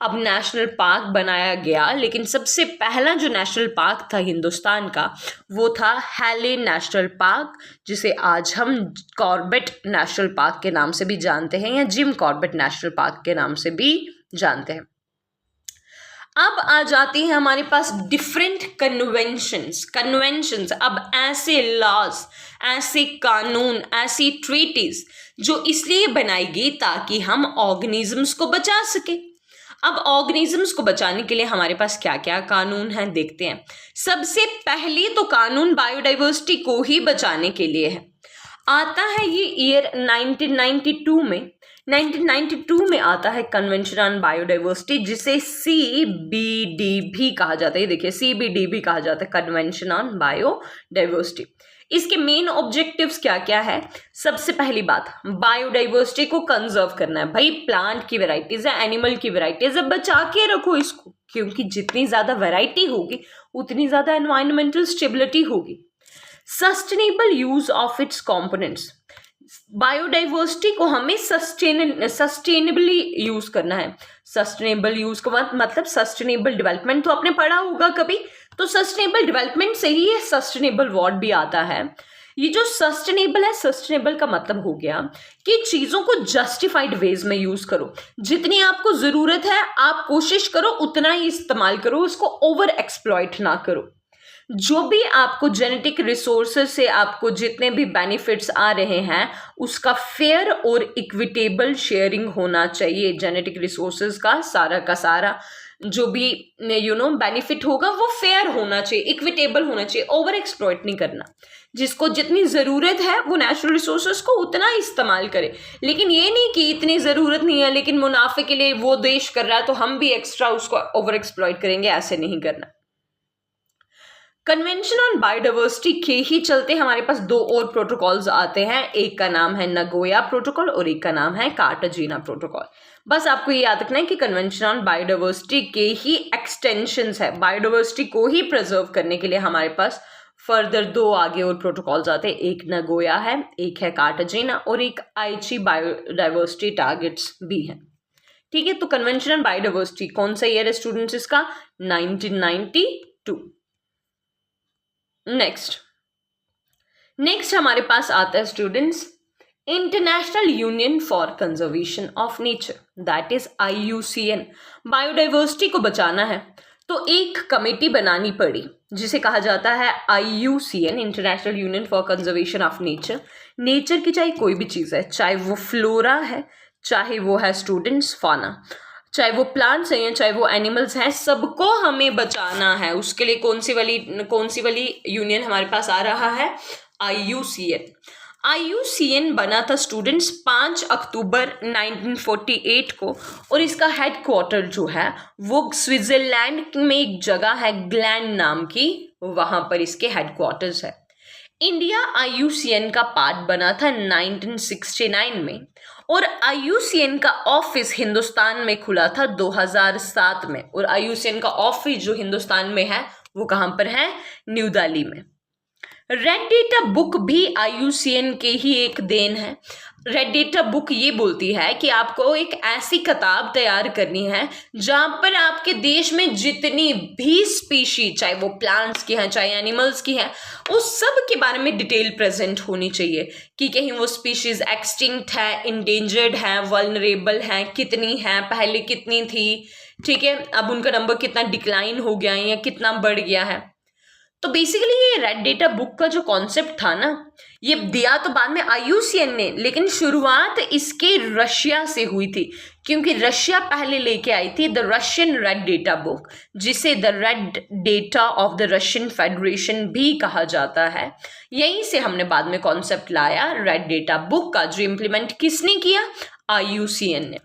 अब नेशनल पार्क बनाया गया, लेकिन सबसे पहला जो नेशनल पार्क था हिंदुस्तान का वो था हैले नेशनल पार्क, जिसे आज हम कॉर्बेट नेशनल पार्क के नाम से भी जानते हैं या जिम कॉर्बेट नेशनल पार्क के नाम से भी जानते हैं। अब आ जाती है हमारे पास डिफरेंट कन्वेंशंस। अब ऐसे लॉज, ऐसे कानून, ऐसी ट्रीटीज जो इसलिए बनाई गई ताकि हम ऑर्गेनिजम्स को बचा सके। अब ऑर्गेनिजम्स को बचाने के लिए हमारे पास क्या क्या कानून हैं देखते हैं। सबसे पहले तो कानून बायोडाइवर्सिटी को ही बचाने के लिए है, आता है ये ईयर 1992 में आता है कन्वेंशन ऑन बायोडाइवर्सिटी, जिसे CBD भी कहा जाता है। ये देखिए CBD भी कहा जाता है, कन्वेंशन ऑन बायोडाइवर्सिटी। इसके मेन ऑब्जेक्टिव्स क्या क्या है? सबसे पहली बात, बायोडाइवर्सिटी को कंजर्व करना है। भाई प्लांट की वैरायटीज है, एनिमल की वैरायटीज है, बचा के रखो इसको, क्योंकि जितनी ज्यादा वैरायटी होगी उतनी ज्यादा एनवायरमेंटल स्टेबिलिटी होगी। Sustainable use of its components, biodiversity को हमें सस्टेनेबली यूज करना है। सस्टेनेबल यूज का मतलब सस्टेनेबल डेवलपमेंट तो आपने पढ़ा होगा कभी, तो सस्टेनेबल डेवलपमेंट से ही ये सस्टेनेबल वर्ड भी आता है। ये जो सस्टेनेबल है, सस्टेनेबल का मतलब हो गया कि चीजों को जस्टिफाइड वेज में यूज करो। जितनी आपको जरूरत है आप कोशिश करो उतना ही इस्तेमाल करो, उसको ओवर एक्सप्लॉइट ना करो। जो भी आपको जेनेटिक रिसोर्सेज से आपको जितने भी बेनिफिट्स आ रहे हैं उसका फेयर और इक्विटेबल शेयरिंग होना चाहिए। जेनेटिक रिसोर्सेज का सारा जो भी बेनिफिट होगा वो फेयर होना चाहिए, इक्विटेबल होना चाहिए, ओवर एक्सप्लॉइट नहीं करना। जिसको जितनी ज़रूरत है वो नेचुरल रिसोर्सेज को उतना इस्तेमाल करे, लेकिन ये नहीं कि इतनी ज़रूरत नहीं है लेकिन मुनाफे के लिए वो देश कर रहा है तो हम भी एक्स्ट्रा उसको ओवर एक्सप्लॉइट करेंगे, ऐसे नहीं करना। कन्वेंशन ऑन बायोडाइवर्सिटी के ही चलते हमारे पास दो और प्रोटोकॉल्स आते हैं, एक का नाम है नगोया प्रोटोकॉल और एक का नाम है कार्टाजीना प्रोटोकॉल। बस आपको ये याद रखना है कि कन्वेंशन ऑन बायोडाइवर्सिटी के ही एक्सटेंशंस है, बायोडाइवर्सिटी को ही प्रिजर्व करने के लिए हमारे पास फर्दर दो आगे और प्रोटोकॉल्स आते हैं, एक नगोया है, एक है कार्टाजीना और एक आइची बायोडाइवर्सिटी टारगेट्स भी हैं। ठीक है, तो कन्वेंशन ऑन बायोडाइवर्सिटी कौन सा ईयर है स्टूडेंट्स इसका? 1992। नेक्स्ट हमारे पास आता है students international union for conservation of nature, that is IUCN। Biodiversity को बचाना है तो एक कमेटी बनानी पड़ी जिसे कहा जाता है IUCN, international union for conservation of nature. Nature की चाहे कोई भी चीज़ है, चाहे वो फ्लोरा है, चाहे वो है स्टूडेंट्स फाना, चाहे वो प्लांट्स हैं चाहे वो एनिमल्स हैं, सबको हमें बचाना है। उसके लिए कौन सी वाली यूनियन हमारे पास आ रहा है? IUCN। IUCN बना था स्टूडेंट्स 5 अक्टूबर 1948 को, और इसका हेडक्वार्टर जो है वो स्विट्जरलैंड में एक जगह है ग्लैंड नाम की, वहां पर इसके हेडक्वार्टर्स है। इंडिया IUCN का पार्ट बना था 1969 में, और IUCN का ऑफिस हिंदुस्तान में खुला था 2007 में, और IUCN का ऑफिस जो हिंदुस्तान में है वो कहाँ पर है, न्यू दिल्ली में। रेड डेटा बुक भी IUCN के ही एक देन है। रेड डेटा बुक ये बोलती है कि आपको एक ऐसी किताब तैयार करनी है जहां पर आपके देश में जितनी भी स्पीशीज, चाहे वो प्लांट्स की हैं चाहे एनिमल्स की हैं, उस सब के बारे में डिटेल प्रेजेंट होनी चाहिए कि कहीं वो स्पीशीज एक्सटिंक्ट है, इंडेंजर्ड है, वल्नरेबल है, कितनी है, पहले कितनी थी, ठीक है, अब उनका नंबर कितना डिक्लाइन हो गया है या कितना बढ़ गया है। तो बेसिकली ये रेड डेटा बुक का जो कॉन्सेप्ट था ना, ये दिया तो बाद में IUCN ने, लेकिन शुरुआत इसके रशिया से हुई थी, क्योंकि रशिया पहले लेके आई थी the Russian red data book, जिसे the red data of the Russian Federation भी कहा जाता है। यहीं से हमने बाद में कॉन्सेप्ट लाया रेड डेटा बुक का, जो इम्प्लीमेंट किसने किया, IUCN ने।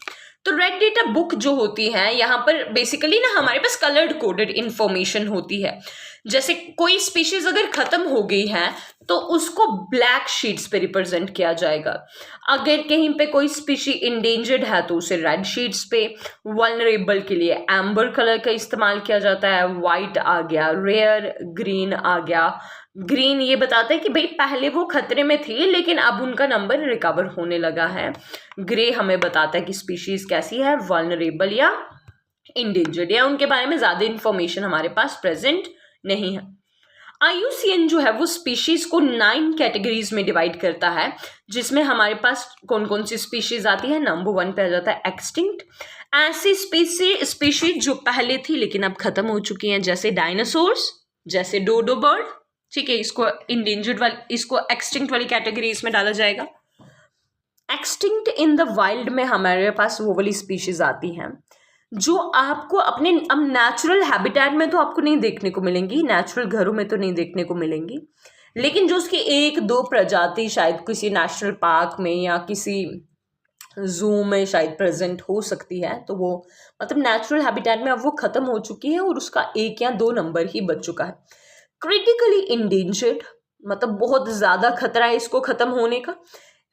तो रेड डेटा बुक जो होती है, यहाँ पर बेसिकली ना हमारे पास कलर्ड कोडेड इंफॉर्मेशन होती है। जैसे कोई स्पीशीज अगर खत्म हो गई है तो उसको ब्लैक शीट्स पे रिप्रेजेंट किया जाएगा। अगर कहीं पे कोई स्पीशी इंडेंजर्ड है तो उसे रेड शीट्स पे, वल्नरेबल के लिए एम्बर कलर का इस्तेमाल किया जाता है, वाइट आ गया, रेयर ग्रीन आ गया। ग्रीन ये बताता है कि भाई पहले वो खतरे में थी लेकिन अब उनका नंबर रिकवर होने लगा है। ग्रे हमें बताता है कि स्पीशीज कैसी है, वल्नरेबल या इंडेंजर्ड, या उनके बारे में ज्यादा इंफॉर्मेशन हमारे पास प्रेजेंट नहीं है। IUCN जो है वो स्पीशीज को 9 कैटेगरीज में डिवाइड करता है, जिसमें हमारे पास कौन कौन सी स्पीशीज आती है। नंबर 1 पे आ जाता है एक्सटिंक्ट, ऐसी स्पीशीज जो पहले थी लेकिन अब खत्म हो चुकी हैं, जैसे डायनासोर्स, जैसे डोडो बर्ड, ठीक है, इसको इंडेंजर्ड वाली, इसको एक्सटिंक्ट वाली कैटेगरीज में डाला जाएगा। एक्सटिंक्ट इन द वाइल्ड में हमारे पास वो वाली स्पीशीज आती हैं जो आपको अपने अब नेचुरल हैबिटेट में तो आपको नहीं देखने को मिलेंगी, नेचुरल घरों में तो नहीं देखने को मिलेंगी, लेकिन जो उसकी 1-2 प्रजाति शायद किसी नेशनल पार्क में या किसी जू में शायद प्रेजेंट हो सकती है, तो वो मतलब नेचुरल हैबिटेट में अब वो खत्म हो चुकी है और उसका 1 या 2 नंबर ही बच चुका है। क्रिटिकली इंडेंजर्ड मतलब बहुत ज्यादा खतरा है इसको खत्म होने का।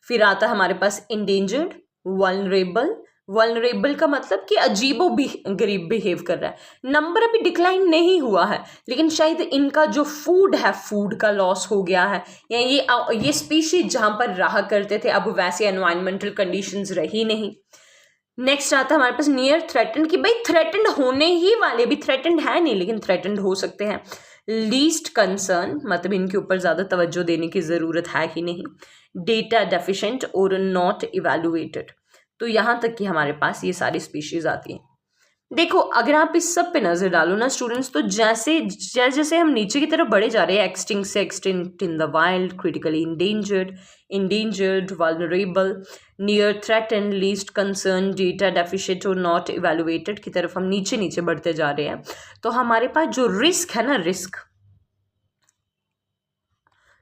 फिर आता है हमारे पास इंडेंजर्ड, वल्नरेबल। वल्नरेबल का मतलब कि अजीबो भी गरीब बिहेव कर रहा है, नंबर अभी डिक्लाइन नहीं हुआ है लेकिन शायद इनका जो फूड है, फूड का लॉस हो गया है, या ये स्पीशीज जहां पर रहा करते थे अब वैसे एनवायरमेंटल कंडीशंस रही नहीं। नेक्स्ट आता है हमारे पास नियर थ्रेटन्ड, कि भाई थ्रेटन्ड होने ही वाले, भी थ्रेटन्ड है नहीं लेकिन थ्रेटन्ड हो सकते हैं। लीस्ट कंसर्न मतलब इनके ऊपर ज़्यादा तवज्जो देने की ज़रूरत है ही नहीं। डेटा डेफिशिएंट और नॉट इवैल्यूएटेड, तो यहाँ तक कि हमारे पास ये सारी स्पीशीज आती हैं। देखो अगर आप इस सब पे नज़र डालो ना स्टूडेंट्स, तो जैसे जैसे हम नीचे की तरफ बढ़े जा रहे हैं, एक्सटिंक्ट से extinct in the wild, critically endangered, vulnerable, near threatened, least concern, data deficient और नॉट इवैल्यूएटेड की तरफ हम नीचे नीचे बढ़ते जा रहे हैं, तो हमारे पास जो रिस्क है ना,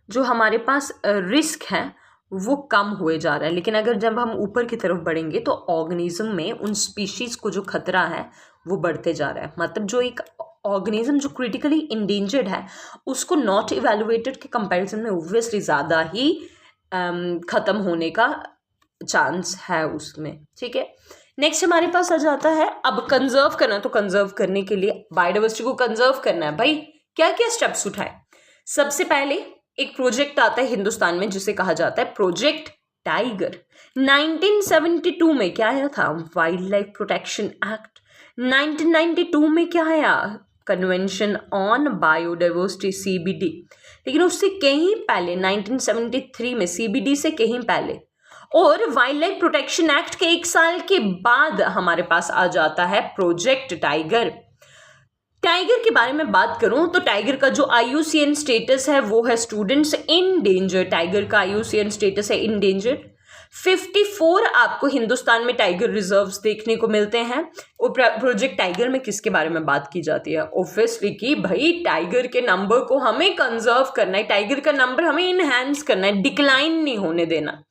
जो हमारे पास रिस्क है वो कम हुए जा रहा है। लेकिन अगर जब हम ऊपर की तरफ बढ़ेंगे तो ऑर्गेनिज्म में उन स्पीशीज को जो खतरा है वो बढ़ते जा रहा है। मतलब जो एक ऑर्गेनिज्म जो क्रिटिकली इंडेंजर्ड है उसको नॉट इवैल्यूएटेड के कंपैरिजन में ऑब्वियसली ज़्यादा ही ख़त्म होने का चांस है उसमें, ठीक है। नेक्स्ट हमारे पास आ जाता है अब कंजर्व करना। तो कंजर्व करने के लिए, बायोडाइवर्सिटी को कंजर्व करना है भाई, क्या क्या स्टेप्स उठाए। सबसे पहले एक प्रोजेक्ट आता है हिंदुस्तान में जिसे कहा जाता है प्रोजेक्ट टाइगर। 1972 में क्या आया था, वाइल्ड लाइफ प्रोटेक्शन एक्ट। 1992 में क्या आया, कन्वेंशन ऑन बायोडाइवर्सिटी, CBD। लेकिन उससे कहीं पहले 1973 में, CBD से कहीं पहले, और वाइल्ड लाइफ प्रोटेक्शन एक्ट के 1 साल के बाद हमारे पास आ जाता है प्रोजेक्ट टाइगर। टाइगर के बारे में बात करूं तो टाइगर का जो IUCN स्टेटस है वो है स्टूडेंट्स इंडेंजर्ड। टाइगर का IUCN स्टेटस है इंडेंजर्ड। 54 आपको हिंदुस्तान में टाइगर रिजर्व्स देखने को मिलते हैं। और प्रोजेक्ट टाइगर में किसके बारे में बात की जाती है? ऑब्वियसली कि भाई टाइगर के नंबर को हमें कंजर्व करना है, टाइगर का नंबर हमें इनहैंस करना है, डिक्लाइन नहीं होने देना।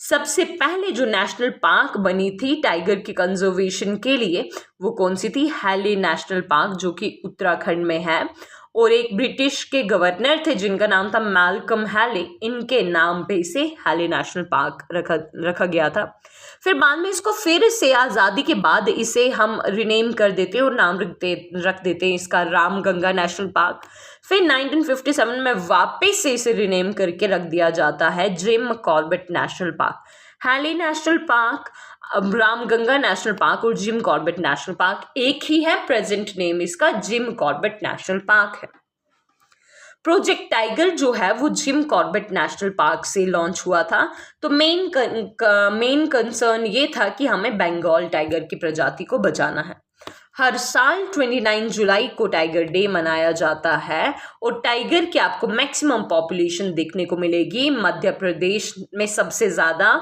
सबसे पहले जो नेशनल पार्क बनी थी टाइगर की कंजर्वेशन के लिए वो कौन सी थी? हैले नेशनल पार्क, जो कि उत्तराखंड में है। और एक ब्रिटिश के गवर्नर थे जिनका नाम था मैल्कम हैले, इनके नाम पे इसे हैले नेशनल पार्क रखा गया था। फिर बाद में इसको फिर से आज़ादी के बाद इसे हम रिनेम कर देते और नाम रख देते हैं इसका रामगंगा नेशनल पार्क। फिर 1957 में वापस से इसे रिनेम करके रख दिया जाता है जिम कॉर्बेट नेशनल पार्क। हैले national park, Ramganga national Park और जिम कॉर्बेट नेशनल पार्क एक ही है, प्रेजेंट नेम इसका जिम कॉर्बेट नेशनल पार्क है। प्रोजेक्ट टाइगर जो है वो जिम कॉर्बेट नेशनल पार्क से लॉन्च हुआ था। तो मेन कंसर्न ये था कि हमें बंगाल टाइगर की प्रजाति को बचाना है। हर साल 29 जुलाई को टाइगर डे मनाया जाता है और टाइगर की आपको मैक्सिमम पॉपुलेशन देखने को मिलेगी मध्य प्रदेश में सबसे ज़्यादा,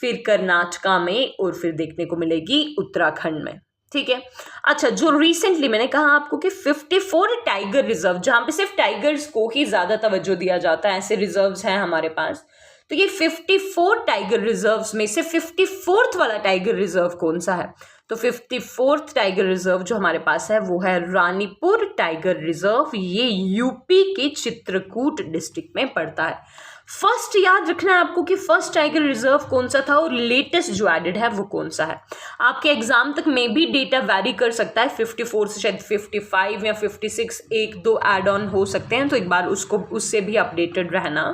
फिर कर्नाटका में और फिर देखने को मिलेगी उत्तराखंड में। ठीक है। अच्छा, जो रिसेंटली मैंने कहा आपको कि 54 टाइगर रिजर्व, जहाँ पे सिर्फ टाइगर्स को ही ज़्यादा तवज्जो दिया जाता है, ऐसे रिजर्व्स हैं हमारे पास। तो ये 54 टाइगर रिजर्व्स में से 54th वाला टाइगर रिजर्व कौन सा है? तो 54th टाइगर रिजर्व जो हमारे पास है वो है रानीपुर टाइगर रिजर्व। ये यूपी के चित्रकूट डिस्ट्रिक्ट में पड़ता है। फर्स्ट याद रखना है आपको कि फर्स्ट टाइगर रिजर्व कौन सा था और लेटेस्ट जो एडेड है वो कौन सा है। आपके एग्जाम तक में भी डेटा वैरी कर सकता है, 54 से शायद 55 या 56 एक दो एड ऑन हो सकते हैं, तो एक बार उससे भी अपडेटेड रहना।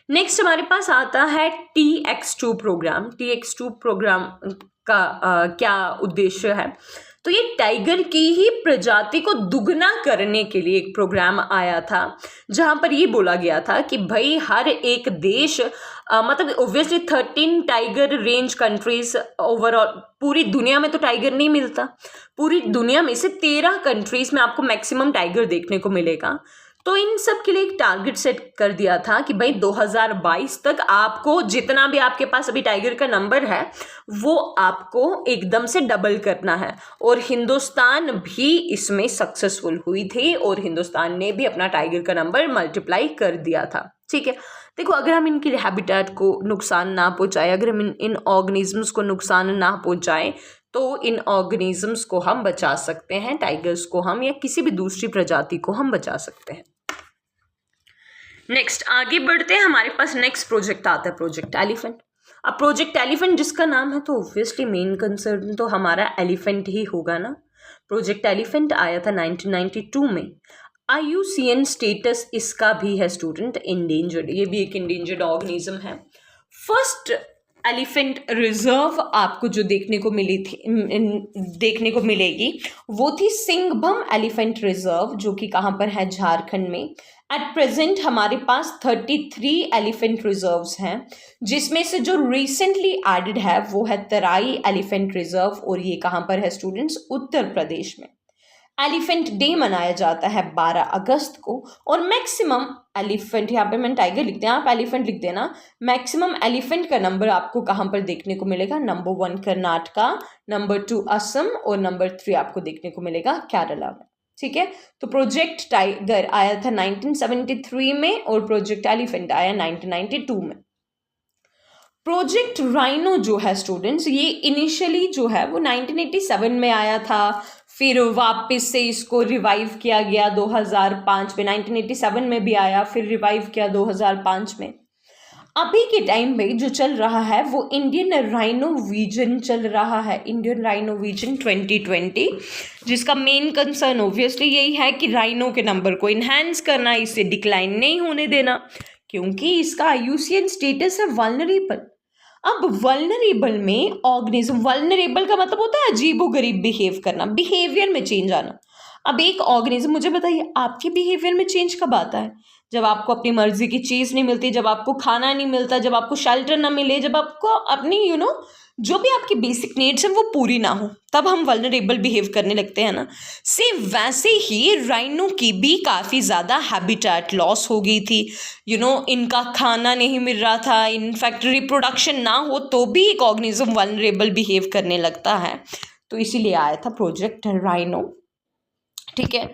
नेक्स्ट हमारे पास आता है TX2 प्रोग्राम। TX2 प्रोग्राम का क्या उद्देश्य है? तो ये टाइगर की ही प्रजाति को दुगना करने के लिए एक प्रोग्राम आया था, जहां पर ये बोला गया था कि भाई हर एक देश मतलब obviously 13 tiger range countries overall, पूरी दुनिया में तो टाइगर नहीं मिलता, पूरी दुनिया में से 13 कंट्रीज में आपको मैक्सिमम टाइगर देखने को मिलेगा। तो इन सब के लिए एक टारगेट सेट कर दिया था कि भाई 2022 तक आपको जितना भी आपके पास अभी टाइगर का नंबर है वो आपको एकदम से डबल करना है। और हिंदुस्तान भी इसमें सक्सेसफुल हुई थी और हिंदुस्तान ने भी अपना टाइगर का नंबर मल्टीप्लाई कर दिया था। ठीक है, देखो अगर हम इनकी हैबिटेट को नुकसान ना पहुंचाए, अगर हम इन ऑर्गेनिजम्स को नुकसान ना पहुंचाएं, तो इन ऑर्गेनिजम्स को हम बचा सकते हैं, टाइगर्स को हम या किसी भी दूसरी प्रजाति को हम बचा सकते हैं। नेक्स्ट आगे बढ़ते हैं, हमारे पास नेक्स्ट प्रोजेक्ट आता है प्रोजेक्ट एलिफेंट। अब प्रोजेक्ट एलिफेंट जिसका नाम है तो ऑब्वियसली मेन कंसर्न तो हमारा एलिफेंट ही होगा ना। प्रोजेक्ट एलिफेंट आया था 1992 में। IUCN स्टेटस इसका भी है स्टूडेंट इंडेंजर्ड, ये भी एक इंडेंजर्ड ऑर्गेनिज्म है। फर्स्ट एलिफेंट रिजर्व आपको जो देखने को मिलेगी वो थी सिंघभम एलिफेंट रिजर्व, जो कि कहाँ पर है? झारखंड में। एट प्रेजेंट हमारे पास 33 एलिफेंट रिजर्व्स हैं, जिसमें से जो रिसेंटली एडेड है वो है तराई एलिफेंट रिजर्व, और ये कहाँ पर है स्टूडेंट्स? उत्तर प्रदेश में। एलिफेंट डे मनाया जाता है 12 अगस्त को, और मैक्सिमम एलिफेंट, यहाँ पे मैंने टाइगर लिखते हैं, आप एलिफेंट लिख देना। मैक्सिमम एलिफेंट का नंबर आपको कहाँ पर देखने को मिलेगा? नंबर 1 कर्नाटका, नंबर 2 असम और नंबर 3 आपको देखने को मिलेगा केरला में। ठीक है, तो प्रोजेक्ट टाइगर आया था 1973 में और प्रोजेक्ट एलिफेंट आया 1992 में। प्रोजेक्ट राइनो जो है स्टूडेंट्स, ये इनिशियली जो है वो 1987 में आया था, फिर वापस से इसको रिवाइव किया गया 2005 में, 1987 में भी आया, फिर रिवाइव किया 2005 में। अभी के टाइम में जो चल रहा है वो इंडियन राइनो विजन चल रहा है, इंडियन राइनो विजन 2020, जिसका मेन कंसर्न ऑब्वियसली यही है कि राइनो के नंबर को इन्हांस करना, इसे डिक्लाइन नहीं होने देना, क्योंकि इसका IUCN स्टेटस है वल्नरेबल। अब वल्नरेबल में ऑर्गेनिज्म, वल्नरेबल का मतलब होता है अजीबोगरीब बिहेव करना, बिहेवियर में चेंज आना। अब एक ऑर्गेनिज्म, मुझे बताइए आपके बिहेवियर में चेंज कब आता है? जब आपको अपनी मर्जी की चीज़ नहीं मिलती, जब आपको खाना नहीं मिलता, जब आपको शेल्टर ना मिले, जब आपको अपनी जो भी आपकी बेसिक नीड्स हैं वो पूरी ना हो, तब हम वल्नरेबल बिहेव करने लगते हैं ना। से वैसे ही राइनो की भी काफ़ी ज़्यादा हैबिटेट लॉस हो गई थी, इनका खाना नहीं मिल रहा था, इनफैक्ट रिप्रोडक्शन ना हो तो भी एक ऑर्गेनिज्म वल्नरेबल बिहेव करने लगता है। तो इसीलिए आया था प्रोजेक्ट राइनो। ठीक है,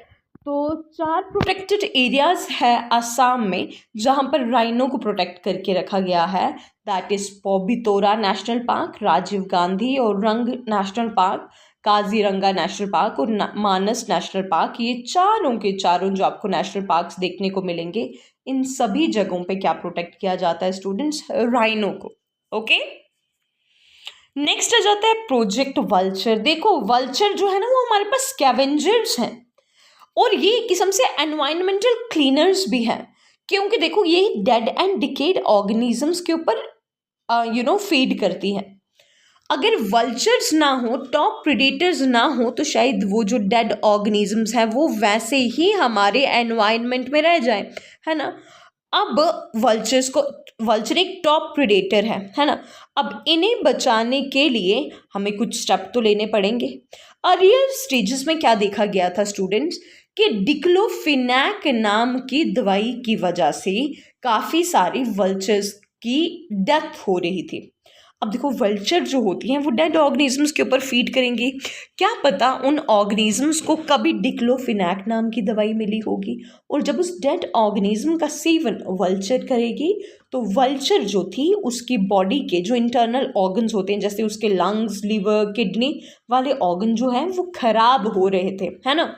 तो 4 प्रोटेक्टेड एरियाज है असम में जहाँ पर राइनो को प्रोटेक्ट करके रखा गया है। That is Pobitora National Park, Rajiv Gandhi Orang National Park, Kaziranga National Park और मानस नेशनल पार्क। ये चारों के चारों जो आपको नेशनल पार्क्स देखने को मिलेंगे, इन सभी जगहों पे क्या प्रोटेक्ट किया जाता है स्टूडेंट्स? राइनो को। ओके, नेक्स्ट आ जाता है प्रोजेक्ट वल्चर। देखो वल्चर जो है ना वो हमारे पास स्कैवेंजर्स हैं और ये किस्म से एनवायरमेंटल क्लीनर्स भी हैं, क्योंकि देखो ये डेड एंड डिकेड ऑर्गेनिजम्स के ऊपर फीड करती हैं। अगर वल्चर्स ना हो, टॉप प्रेडेटर्स ना हो, तो शायद वो जो डेड ऑर्गेनिजम्स हैं वो वैसे ही हमारे एनवायरनमेंट में रह जाए, है ना। अब वल्चर एक टॉप प्रेडेटर है ना। अब इन्हें बचाने के लिए हमें कुछ स्टेप तो लेने पड़ेंगे। अर्लियर स्टेजेस में क्या देखा गया था स्टूडेंट्स कि डिक्लोफिनैक नाम की दवाई की वजह से काफ़ी सारी वल्चर्स की डेथ हो रही थी। अब देखो वल्चर जो होती हैं वो डेड ऑर्गेनिजम्स के ऊपर फीड करेंगी, क्या पता उन ऑर्गेनिजम्स को कभी डिक्लोफिनैक नाम की दवाई मिली होगी, और जब उस डेड ऑर्गेनिज्म का सेवन वल्चर करेगी तो वल्चर जो थी उसकी बॉडी के जो इंटरनल ऑर्गन्स होते हैं, जैसे उसके लंग्स, लिवर, किडनी वाले ऑर्गन जो हैं वो खराब हो रहे थे, है ना।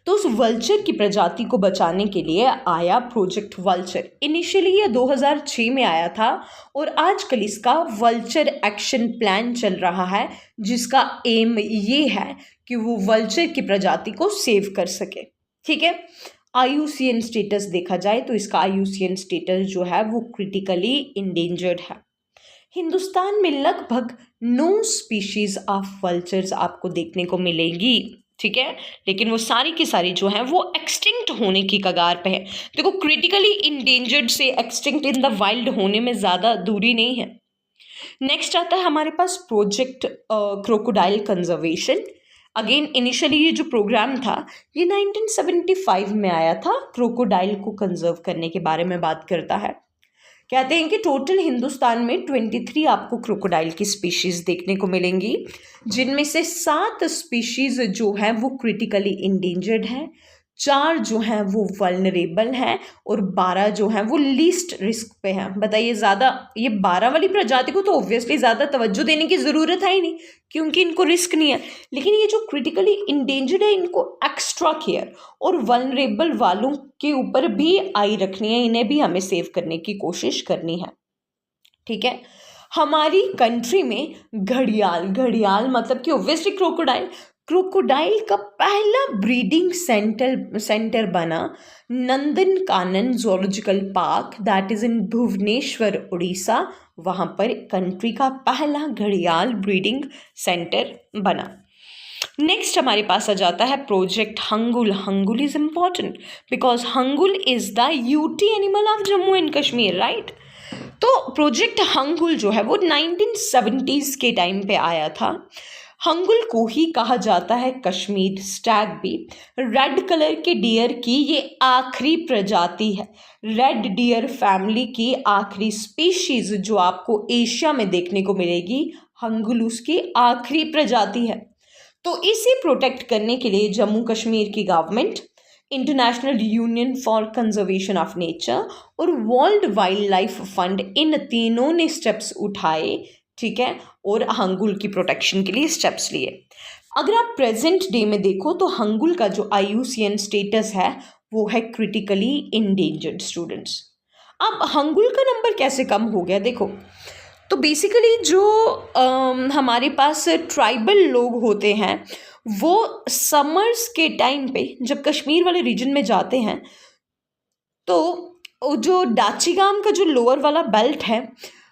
तो उस वल्चर की प्रजाति को बचाने के लिए आया प्रोजेक्ट वल्चर। इनिशियली ये 2006 में आया था और आजकल इसका वल्चर एक्शन प्लान चल रहा है, जिसका एम ये है कि वो वल्चर की प्रजाति को सेव कर सके। ठीक है, IUCN स्टेटस देखा जाए तो इसका IUCN स्टेटस जो है वो क्रिटिकली इंडेंजर्ड है। हिंदुस्तान में लगभग 9 स्पीशीज ऑफ वल्चर्स आपको देखने को मिलेंगी। ठीक है, लेकिन वो सारी की सारी जो है वो एक्सटिंक्ट होने की कगार पे है। देखो क्रिटिकली इंडेंजर्ड से एक्सटिंक्ट इन द वाइल्ड होने में ज़्यादा दूरी नहीं है। नेक्स्ट आता है हमारे पास project crocodile conservation. Again initially ये जो प्रोग्राम था ये 1975 में आया था, क्रोकोडाइल को कंजर्व करने के बारे में बात करता है। कहते हैं कि टोटल हिंदुस्तान में 23 आपको क्रोकोडाइल की स्पीशीज़ देखने को मिलेंगी, जिनमें से 7 स्पीशीज़ जो हैं वो क्रिटिकली इंडेंजर्ड हैं, 4 जो हैं वो वल्नरेबल हैं और 12 जो हैं वो लीस्ट रिस्क पे हैं। बताइए, ज़्यादा ये 12 वाली प्रजाति को तो ऑब्वियसली ज़्यादा तवज्जो देने की ज़रूरत है ही नहीं, क्योंकि इनको रिस्क नहीं है, लेकिन ये जो क्रिटिकली इंडेंजर्ड है इनको एक्स्ट्रा केयर और वल्नरेबल वालों के ऊपर भी आई रखनी है, इन्हें भी हमें सेव करने की कोशिश करनी है। ठीक है, हमारी कंट्री में घड़ियाल मतलब कि ऑब्वियसली क्रोकोडाइल का पहला ब्रीडिंग सेंटर बना Nandankanan zoological park, that is in Bhubaneswar Orissa. वहाँ पर कंट्री का पहला घड़ियाल ब्रीडिंग सेंटर बना। नेक्स्ट हमारे पास आ जाता है project hangul. Hangul is important because hangul is the UT animal of Jammu and Kashmir, right. तो प्रोजेक्ट हंगुल जो है वो 1970s के टाइम पे आया था। हंगुल को ही कहा जाता है कश्मीर स्टैग भी। रेड कलर के डियर की ये आखिरी प्रजाति है, रेड डियर फैमिली की आखिरी स्पीशीज जो आपको एशिया में देखने को मिलेगी, हंगुल उसकी आखिरी प्रजाति है। तो इसे प्रोटेक्ट करने के लिए जम्मू कश्मीर की government, international union for conservation of nature और वर्ल्ड वाइल्ड लाइफ फंड, इन तीनों ने स्टेप्स उठाए। ठीक है, और हंगुल की प्रोटेक्शन के लिए स्टेप्स लिए। अगर आप प्रेजेंट डे में देखो तो हंगुल का जो IUCN स्टेटस है वो है क्रिटिकली इंडेंजर्ड स्टूडेंट्स। अब हंगुल का नंबर कैसे कम हो गया? देखो, तो बेसिकली जो हमारे पास ट्राइबल लोग होते हैं वो समर्स के टाइम पे जब कश्मीर वाले रीजन में जाते हैं तो जो डाचीगाम का जो लोअर वाला बेल्ट है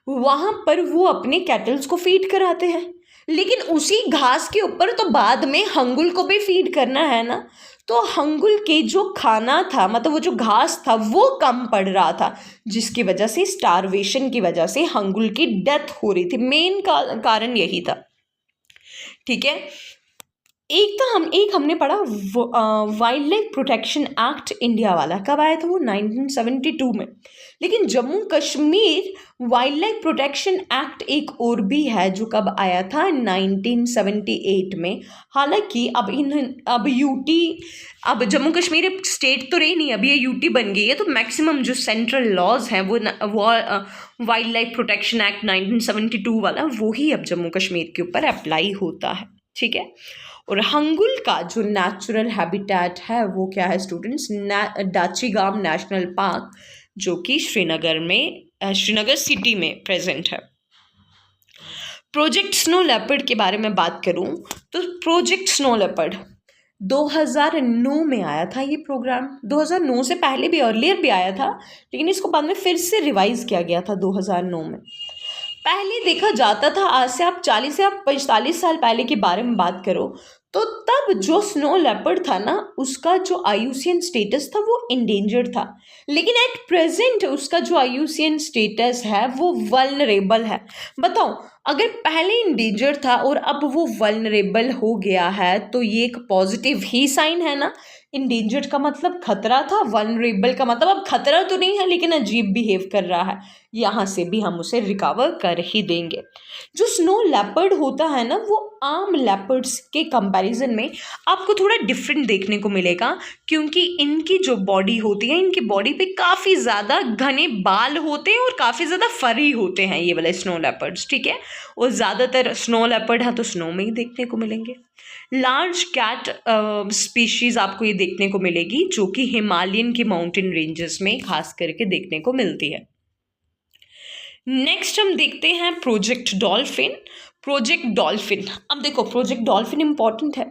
वहाँ पर वो अपने कैटल्स को फीड कराते हैं, लेकिन उसी घास के ऊपर तो बाद में हंगुल को भी फीड करना है ना, तो हंगुल के जो खाना था, मतलब वो जो घास था वो कम पड़ रहा था, जिसकी वजह से स्टारवेशन की वजह से हंगुल की डेथ हो रही थी। मेन कारण यही था। ठीक है, एक हमने पढ़ा wild life protection act India वाला, कब आया था वो? 1972 में। लेकिन Jammu Kashmir wild life protection act एक और भी है जो कब आया था? 1978 में। हालांकि अब यूटी, अब जम्मू कश्मीर एक स्टेट तो रही नहीं, अब ये यूटी बन गई है, तो मैक्सिमम जो सेंट्रल लॉज हैं वो वाइल्ड लाइफ प्रोटेक्शन एक्ट 1972 वाला वो ही अब जम्मू कश्मीर के ऊपर अप्लाई होता है। ठीक है, और हंगुल का जो नेचुरल हैबिटेट है वो क्या है स्टूडेंट्स? डाचीगाम नेशनल पार्क, जो कि श्रीनगर सिटी में प्रेजेंट है। प्रोजेक्ट स्नो लेपर्ड के बारे में बात करूं तो प्रोजेक्ट स्नो लेपर्ड 2009 में आया था ये प्रोग्राम। 2009 से पहले भी अर्लियर भी आया था, लेकिन इसको बाद में फिर से रिवाइज किया गया था 2009 में। पहले देखा जाता था, आज से आप 40 या 45 साल पहले के बारे में बात करो तो तब जो स्नो लेपर्ड था ना, उसका जो आईयूसीएन स्टेटस था वो इंडेंजर्ड था। लेकिन एट प्रेजेंट उसका जो आईयूसीएन स्टेटस है वो वल्नरेबल है। बताओ, अगर पहले इंडेंजर्ड था और अब वो वल्नरेबल हो गया है तो ये एक पॉजिटिव ही साइन है ना। इंडेंजर्ड का मतलब खतरा था, वल्नरेबल का मतलब अब खतरा तो नहीं है लेकिन अजीब बिहेव कर रहा है, यहाँ से भी हम उसे रिकवर कर ही देंगे। जो स्नो लेपर्ड होता है ना, वो आम लेपर्ड्स के कंपैरिजन में आपको थोड़ा डिफरेंट देखने को मिलेगा, क्योंकि इनकी जो बॉडी होती है, इनकी बॉडी पे काफ़ी ज़्यादा घने बाल होते हैं और काफ़ी ज़्यादा फरी होते हैं ये वाले स्नो लेपर्ड्स। ठीक है, और ज़्यादातर स्नो लेपर्ड हैं तो स्नो में ही देखने को मिलेंगे। लार्ज कैट स्पीशीज़ आपको ये देखने को मिलेगी, जो कि हिमालयन की माउंटेन रेंजेस में खास करके देखने को मिलती है। नेक्स्ट हम देखते हैं प्रोजेक्ट डॉल्फिन। प्रोजेक्ट डॉल्फिन, अब देखो प्रोजेक्ट डॉल्फिन इंपॉर्टेंट है।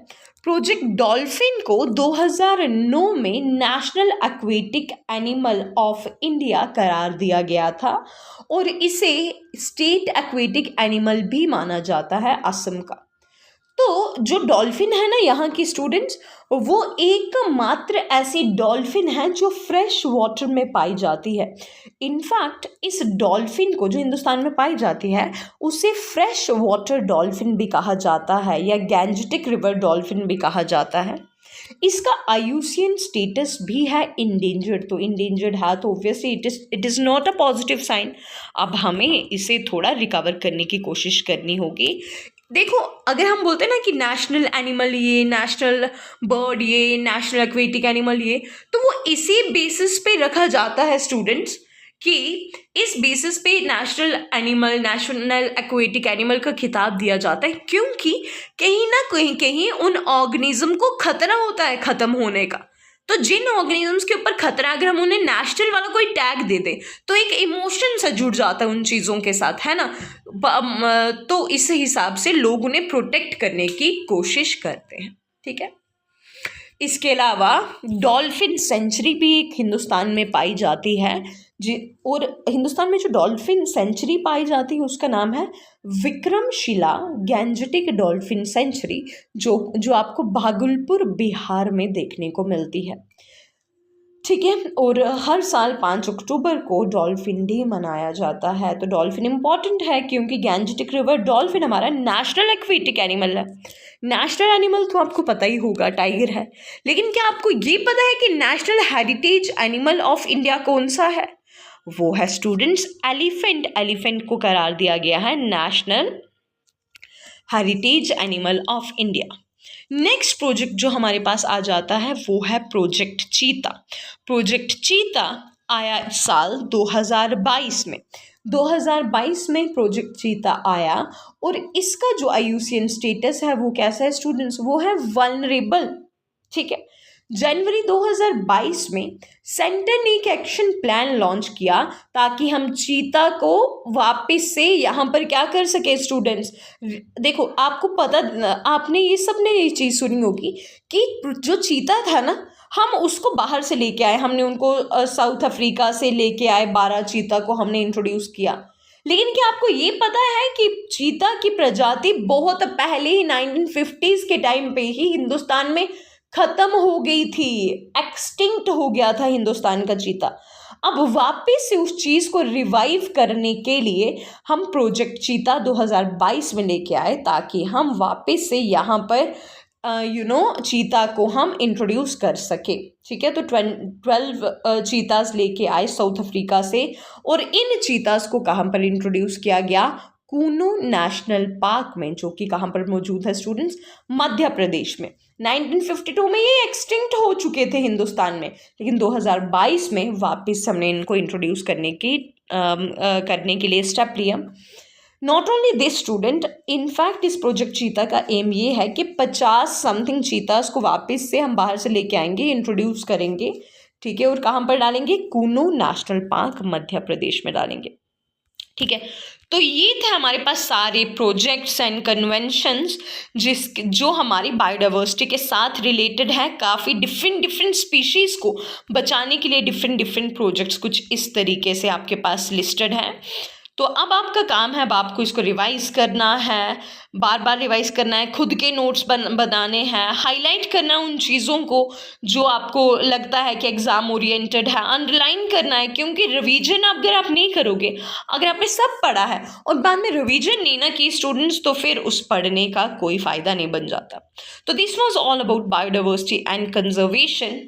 प्रोजेक्ट डॉल्फिन को 2009 में national aquatic animal of India करार दिया गया था और इसे स्टेट एक्वेटिक एनिमल भी माना जाता है असम का। तो जो डॉल्फिन है ना यहाँ की स्टूडेंट्स, वो एकमात्र ऐसी डॉल्फिन है जो फ्रेश वाटर में पाई जाती है। इनफैक्ट इस डॉल्फिन को जो हिंदुस्तान में पाई जाती है उसे फ्रेश वाटर डॉल्फिन भी कहा जाता है या गैंजेटिक रिवर डॉल्फिन भी कहा जाता है। इसका आईयूसीएन स्टेटस भी है इंडेंजर्ड, तो इंडेंजर्ड है तो obviously it is not a positive sign. अब हमें इसे थोड़ा रिकवर करने की कोशिश करनी होगी। देखो, अगर हम बोलते हैं ना कि नेशनल एनिमल ये, नेशनल बर्ड ये, नेशनल एक्वेटिक एनिमल ये, तो वो इसी बेसिस पे रखा जाता है स्टूडेंट्स, कि इस बेसिस पे national animal, national aquatic animal का खिताब दिया जाता है, क्योंकि कहीं ना कहीं उन ऑर्गेनिज्म को खतरा होता है ख़त्म होने का। तो जिन ऑर्गेनिजम्स के ऊपर खतरा, अगर हम उन्हें नेशनल वाला कोई टैग दे दें तो एक इमोशन सा जुड़ जाता है उन चीज़ों के साथ, है ना। तो इस हिसाब से लोग उन्हें प्रोटेक्ट करने की कोशिश करते हैं। ठीक है, इसके अलावा डॉल्फिन सेंचुरी भी एक हिंदुस्तान में पाई जाती है और हिंदुस्तान में जो डॉल्फिन सेंचुरी पाई जाती है उसका नाम है विक्रमशिला गैंजेटिक डॉल्फिन सेंचुरी, जो आपको भागलपुर बिहार में देखने को मिलती है। ठीक है, और हर साल 5 अक्टूबर को डॉल्फिन डे मनाया जाता है। तो डॉल्फिन इम्पॉर्टेंट है क्योंकि गैंजेटिक रिवर डॉल्फिन हमारा नेशनल एक्वेटिक एनिमल है। नेशनल एनिमल तो आपको पता ही होगा, टाइगर है, लेकिन क्या आपको ये पता है कि national heritage animal of India कौन सा है? वो है स्टूडेंट्स एलिफेंट। एलिफेंट को करार दिया गया है national heritage animal of India. Next project जो हमारे पास आ जाता है वो है प्रोजेक्ट चीता। प्रोजेक्ट चीता आया साल 2022 में। 2022 में प्रोजेक्ट चीता आया और इसका जो आईयूसीएन स्टेटस है वो कैसा है स्टूडेंट्स? वो है वल्नरेबल। ठीक है, जनवरी 2022 में सेंटर ने एक एक्शन प्लान लॉन्च किया ताकि हम चीता को वापस से यहाँ पर क्या कर सके स्टूडेंट्स। देखो, आपको पता, आपने ये सब ने ये चीज़ सुनी होगी कि जो चीता था ना, हम उसको बाहर से लेके आए, हमने उनको साउथ अफ्रीका से लेके आए, 12 चीता को हमने इंट्रोड्यूस किया। लेकिन क्या आपको ये पता है कि चीता की प्रजाति बहुत पहले ही 1950s के टाइम पे ही हिंदुस्तान में खत्म हो गई थी, एक्सटिंक्ट हो गया था हिंदुस्तान का चीता। अब वापस से उस चीज़ को रिवाइव करने के लिए हम प्रोजेक्ट चीता 2022 में लेके आए, ताकि हम वापस से यहाँ पर चीता को हम इंट्रोड्यूस कर सके। ठीक है, तो 12 चीतास लेके आए साउथ अफ्रीका से, और इन चीतास को कहाँ पर इंट्रोड्यूस किया गया? कूनू नेशनल पार्क में, जो कि कहाँ पर मौजूद है स्टूडेंट्स? मध्य प्रदेश में। 1952 में ये एक्सटिंक्ट हो चुके थे हिंदुस्तान में, लेकिन 2022 में वापस हमने इनको इंट्रोड्यूस करने के लिए स्टेप लिया। Not only this student, in fact इस प्रोजेक्ट चीता का एम ये है कि 50 समथिंग चीतास को वापस से हम बाहर से लेके आएंगे, इंट्रोड्यूस करेंगे। ठीक है, और कहाँ पर डालेंगे? कूनू नेशनल पार्क मध्य प्रदेश में डालेंगे। ठीक है, तो ये थे हमारे पास सारे प्रोजेक्ट्स एंड कन्वेंशंस जो हमारी बायोडाइवर्सिटी के साथ रिलेटेड है। काफ़ी डिफरेंट स्पीशीज़ को बचाने के लिए डिफरेंट प्रोजेक्ट्स कुछ इस तरीके से आपके पास लिस्टेड हैं। तो अब आपका काम है, अब आपको इसको रिवाइज करना है, बार बार रिवाइज करना है, खुद के नोट्स बनाने हैं, हाईलाइट करना है उन चीज़ों को जो आपको लगता है कि एग्ज़ाम ओरिएंटेड है, अंडरलाइन करना है, क्योंकि रिवीजन अगर आप नहीं करोगे, अगर आपने सब पढ़ा है और बाद में रिवीजन नहीं ना की स्टूडेंट्स, तो फिर उस पढ़ने का कोई फ़ायदा नहीं बन जाता। तो this was all about biodiversity and conservation.